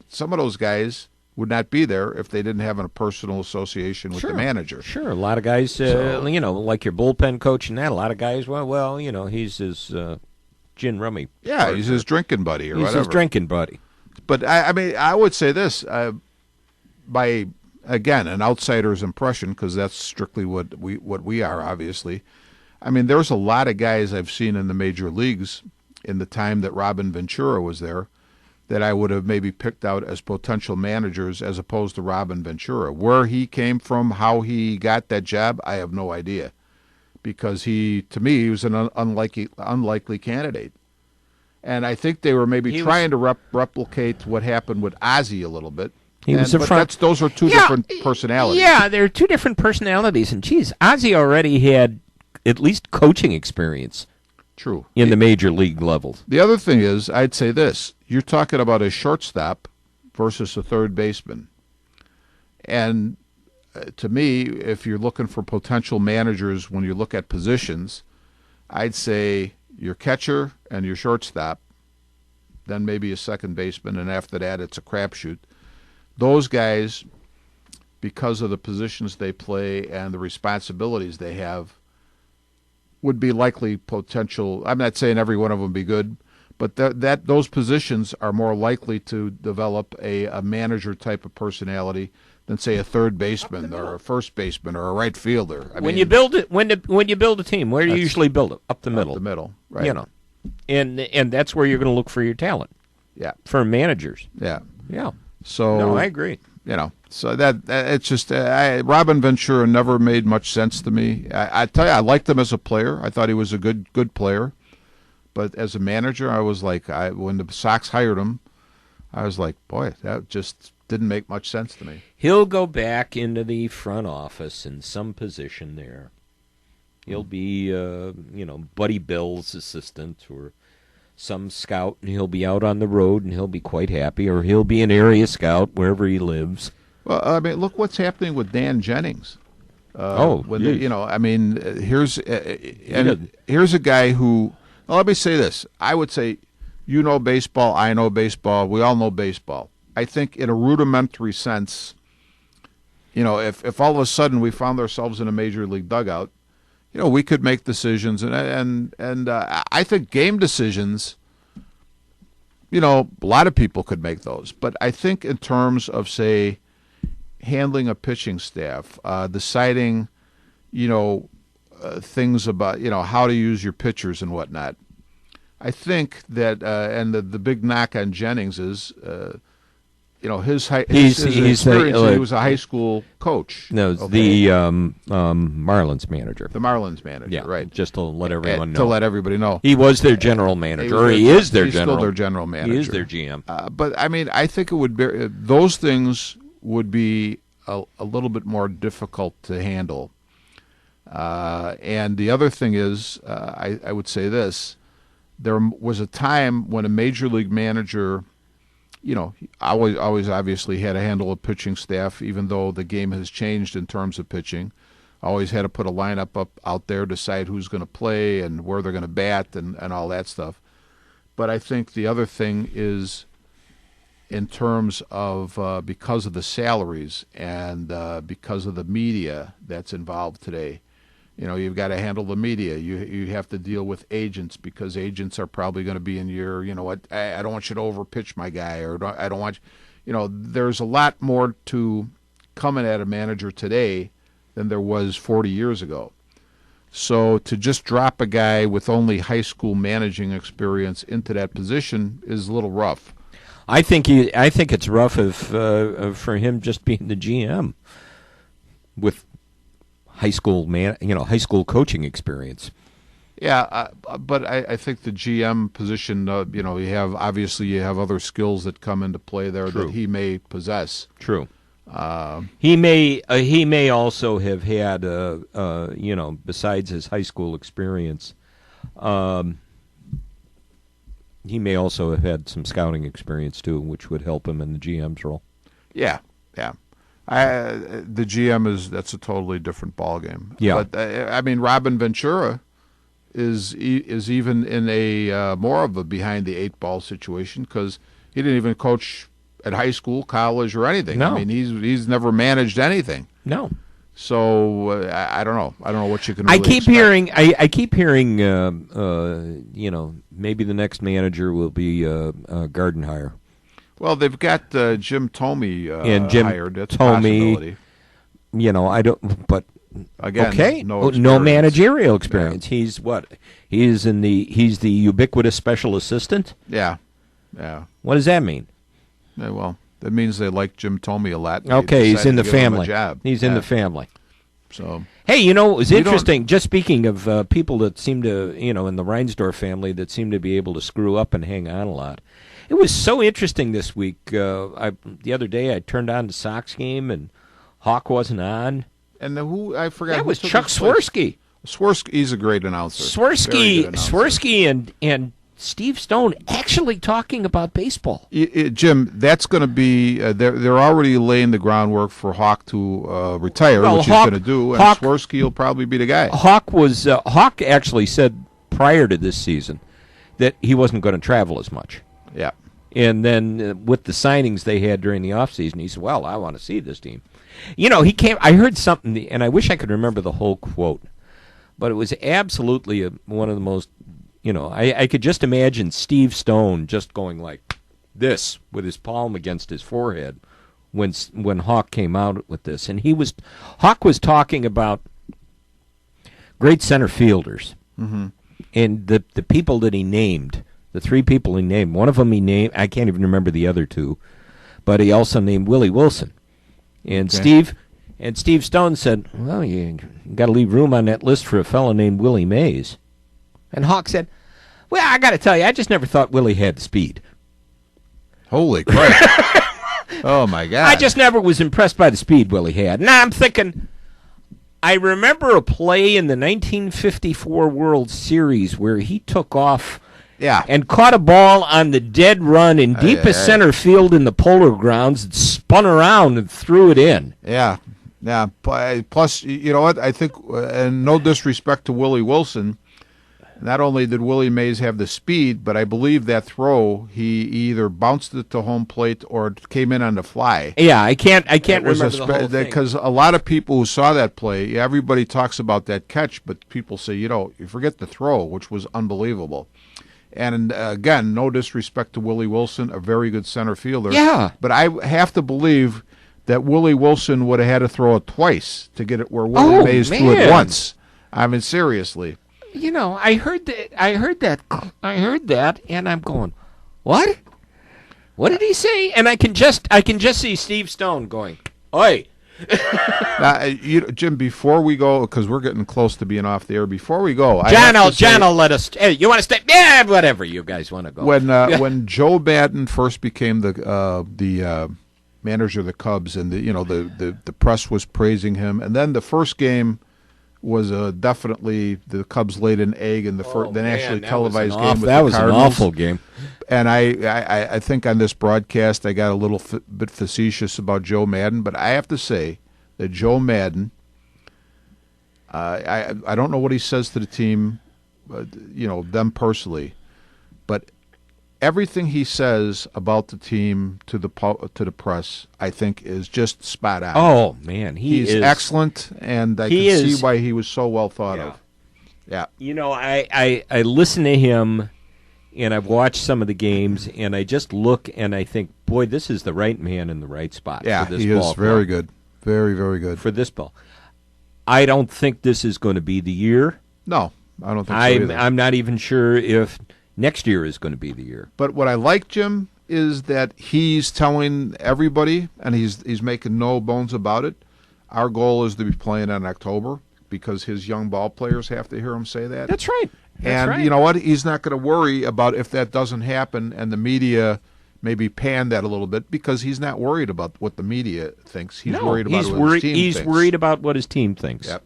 Some of those guys would not be there if they didn't have a personal association with the manager. Sure, a lot of guys, like your bullpen coach and that. A lot of guys, he's his gin rummy. Yeah, partner. He's his drinking buddy or he's whatever. He's his drinking buddy. But I mean, I would say this by again an outsider's impression, because that's strictly what we are. Obviously, I mean, there's a lot of guys I've seen in the major leagues in the time that Robin Ventura was there that I would have maybe picked out as potential managers as opposed to Robin Ventura. Where he came from, how he got that job, I have no idea. Because to me, he was an unlikely candidate. And I think they were maybe trying to replicate what happened with Ozzie a little bit. Those are two different personalities. Yeah, they're two different personalities. And, geez, Ozzie already had at least coaching experience. True. In the major league levels. The other thing is, I'd say this. You're talking about a shortstop versus a third baseman. And to me, if you're looking for potential managers when you look at positions, I'd say your catcher and your shortstop, then maybe a second baseman, and after that it's a crapshoot. Those guys, because of the positions they play and the responsibilities they have, would be likely potential. I'm not saying every one of them would be good, but those positions are more likely to develop a manager type of personality than say a third baseman or a first baseman or a right fielder. When you build a team, where do you usually build it? Up the middle. Up the middle, right? And that's where you're going to look for your talent. Yeah. For managers. Yeah. Yeah. So no, I agree. So that it's just Robin Ventura never made much sense to me. I tell you, I liked him as a player. I thought he was a good player, but as a manager, I was like, when the Sox hired him, I was like, boy, that just didn't make much sense to me. He'll go back into the front office in some position there. He'll be, Buddy Bill's assistant or some scout, and he'll be out on the road, and he'll be quite happy, or he'll be an area scout wherever he lives. Well, I mean, look what's happening with Dan Jennings. Here's a guy who. Well, let me say this. I would say, baseball, I know baseball, we all know baseball. I think in a rudimentary sense, if all of a sudden we found ourselves in a major league dugout, we could make decisions, and I think game decisions, a lot of people could make those. But I think in terms of, say, handling a pitching staff, deciding, things about, how to use your pitchers and whatnot, I think that, and the big knock on Jennings is, his He's experience. He was a high school coach. No, the Marlins manager. The Marlins manager, Yeah, right? just to let everyone know. To let everybody know, He was their general manager, or he is their general. Still their general manager. He is their GM. But I mean, I think it would be those things would be a little bit more difficult to handle. And the other thing is, I would say this: there was a time when a major league manager, always obviously had to handle a pitching staff, even though the game has changed in terms of pitching. Always had to put a lineup out there, decide who's going to play and where they're going to bat and all that stuff. But I think the other thing is, in terms of because of the salaries and because of the media that's involved today, you've got to handle the media. You have to deal with agents because agents are probably going to be in your, I don't want you to overpitch my guy, or I don't want there's a lot more to coming at a manager today than there was 40 years ago. So to just drop a guy with only high school managing experience into that position is a little rough. I think it's rough for him just being the GM with high school high school coaching experience. Yeah, but I think the GM position, you have other skills that come into play there. True. That he may possess. True. He may also have had besides his high school experience, he may also have had some scouting experience too, which would help him in the GM's role. Yeah. The GM that's a totally different ballgame. Yeah. But Robin Ventura is even in a more of a behind the eight ball situation because he didn't even coach at high school, college, or anything. No. He's never managed anything. No. So I don't know. I don't know what you can. Really I keep expect. hearing. I keep hearing. Maybe the next manager will be Gardenhire. Well, they've got Jim Thome and Jim hired. That's Thome, a possibility. I don't. But again, okay, no managerial experience. Yeah. He's the ubiquitous special assistant. Yeah. What does that mean? Yeah, well, that means they like Jim Thome a lot. Okay, he's in the family. He's in Yeah. the family. So. Hey, it was interesting. Just speaking of people that seem to, in the Reinsdorf family that seem to be able to screw up and hang on a lot. It was so interesting this week. The other day, I turned on the Sox game and Hawk wasn't on. And who I forgot. That was Chuck Swirsky. He's a great announcer. Swirsky and Steve Stone actually talking about baseball. Jim, that's going to be they're already laying the groundwork for Hawk to retire, which he's going to do, and Swirsky will probably be the guy. Hawk actually said prior to this season that he wasn't going to travel as much. Yeah. And then with the signings they had during the offseason, he said, well, I want to see this team. He came. I heard something, and I wish I could remember the whole quote, but it was absolutely one of the most, I could just imagine Steve Stone just going like this with his palm against his forehead when Hawk came out with this. And Hawk was talking about great center fielders. Mm-hmm. And the people that he named, the three people he named, one of them I can't even remember the other two, but he also named Willie Wilson. And okay. Steve Stone said, well, you got to leave room on that list for a fellow named Willie Mays. And Hawk said, well, I got to tell you, I just never thought Willie had the speed. Holy crap. Oh, my God. I just never was impressed by the speed Willie had. Now I'm thinking, I remember a play in the 1954 World Series where he took off and caught a ball on the dead run in deepest center field in the Polar Grounds and spun around and threw it in. Yeah. Plus, you know what? I think, and no disrespect to Willie Wilson, not only did Willie Mays have the speed, but I believe that throw, he either bounced it to home plate or it came in on the fly. Yeah, I can't remember the whole thing. Because a lot of people who saw that play, everybody talks about that catch, but people say, you forget the throw, which was unbelievable. And again, no disrespect to Willie Wilson, a very good center fielder. Yeah. But I have to believe that Willie Wilson would have had to throw it twice to get it where Willie Mays threw it once. I mean, seriously. I heard that, and I'm going, what? What did he say? And I can just see Steve Stone going, "Oi." Jim, before we go, because we're getting close to being off the air, before we go, John will let us. Hey, you want to stay? Yeah, whatever you guys want to go. When Joe Madden first became the manager of the Cubs, and the press was praising him, and then the first game was definitely the Cubs laid an egg in the nationally televised game with that the was Cardinals. an awful game. And I think on this broadcast I got a little bit facetious about Joe Madden, but I have to say that Joe Madden, I don't know what he says to the team, them personally, but everything he says about the team to the press, I think, is just spot on. Oh man, he's excellent, and I can see why he was so well thought of. Yeah, I listen to him, and I've watched some of the games, and I just look and I think, boy, this is the right man in the right spot. Yeah, for this he is very good, very, very good for this ball. I don't think this is going to be the year. No, I don't think so either. I'm not even sure if next year is going to be the year. But what I like, Jim, is that he's telling everybody, and he's making no bones about it, our goal is to be playing in October, because his young ball players have to hear him say that. That's right. You know what? He's not going to worry about if that doesn't happen, and the media maybe pan that a little bit, because he's not worried about what the media thinks. He's worried about what his team thinks. He's worried about what his team thinks. Yep.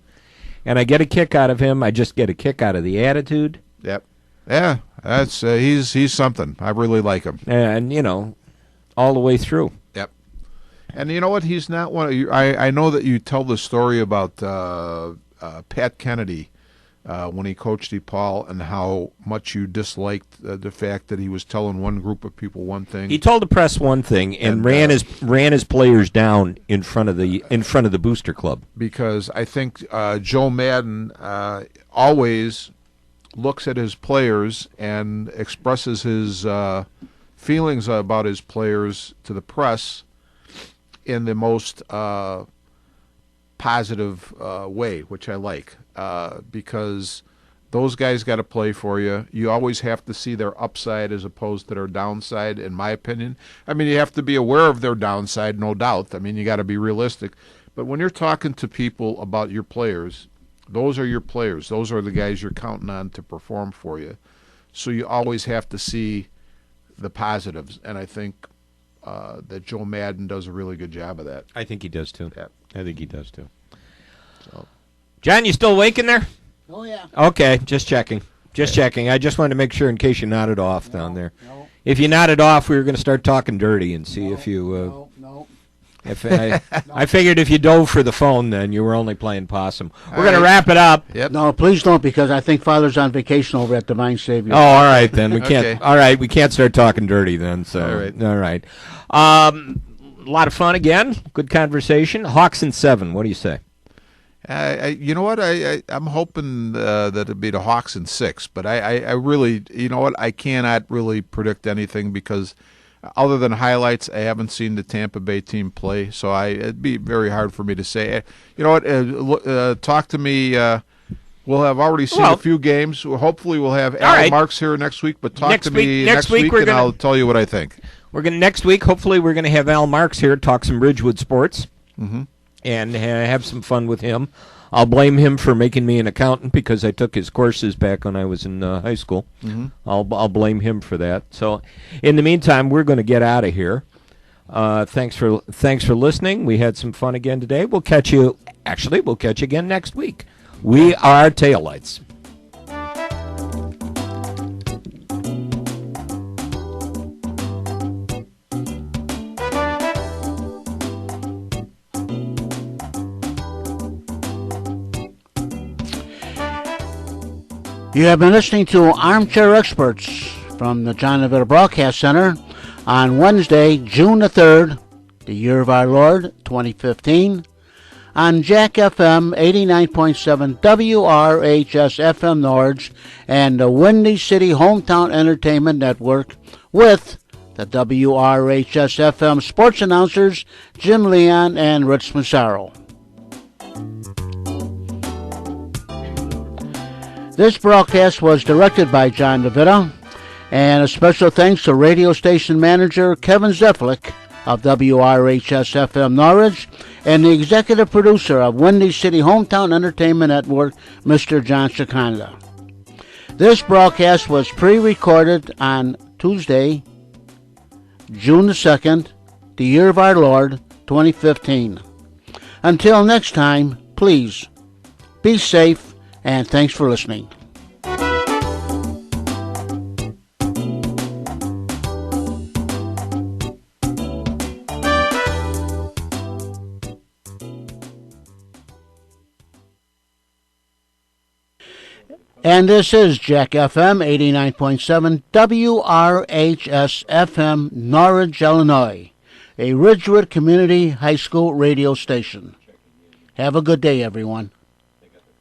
And I get a kick out of him. I just get a kick out of the attitude. Yep. Yeah, that's he's something. I really like him. And, all the way through. Yep. And you know what? He's not one of you. I know that you tell the story about Pat Kennedy when he coached DePaul, and how much you disliked the fact that he was telling one group of people one thing. He told the press one thing and ran his players down in front of the booster club. Because I think Joe Madden always looks at his players and expresses his feelings about his players to the press in the most positive way, which I like, because those guys got to play for you. You always have to see their upside as opposed to their downside, in my opinion. I mean, you have to be aware of their downside, no doubt. I mean, you got to be realistic. But when you're talking to people about your players, those are your players. Those are the guys you're counting on to perform for you. So you always have to see the positives, and I think that Joe Madden does a really good job of that. I think he does too. Yeah. I think he does too. So, John, you still awake in there? Oh, yeah. Okay, just checking. Checking. I just wanted to make sure in case you nodded off down there. No. If you nodded off, we were going to start talking dirty and see if you... No. If I figured if you dove for the phone, then you were only playing possum. We're going to right. wrap it up. Yep. No, please don't, because I think Father's on vacation over at Divine Savior. Oh, all right then. We can't. Okay. All right, we can't start talking dirty then. So, All right. A lot of fun again. Good conversation. Hawks in 7. What do you say? You know what? I'm hoping that it'd be the Hawks in 6, but I really, you know what? I cannot really predict anything, because other than highlights, I haven't seen the Tampa Bay team play, so it'd be very hard for me to say. You know what? Talk to me. We'll have already seen a few games. Hopefully, we'll have Al Marks here next week. But talk to me next week, and I'll tell you what I think. Next week. Hopefully, we're going to have Al Marks here talk some Ridgewood sports, and have some fun with him. I'll blame him for making me an accountant, because I took his courses back when I was in high school. I'll blame him for that. So, in the meantime, we're going to get out of here. Thanks for listening. We had some fun again today. We'll catch you again next week. We are Taillights. You have been listening to Armchair Experts from the John DeVita Broadcast Center on Wednesday, June the 3rd, the year of our Lord, 2015, on Jack FM 89.7 WRHS FM Norge and the Windy City Hometown Entertainment Network, with the WRHS FM sports announcers Jim Leon and Rich Massaro. This broadcast was directed by John DeVita And a special thanks to radio station manager Kevin Zeflik of WRHS-FM Norwich and the executive producer of Windy City Hometown Entertainment Network, Mr. John Seconda. This broadcast was pre-recorded on Tuesday, June the 2nd, the year of our Lord, 2015. Until next time, please be safe, and thanks for listening. And this is Jack FM 89.7 WRHS FM Norwich, Illinois, a Ridgewood Community High School radio station. Have a good day, everyone.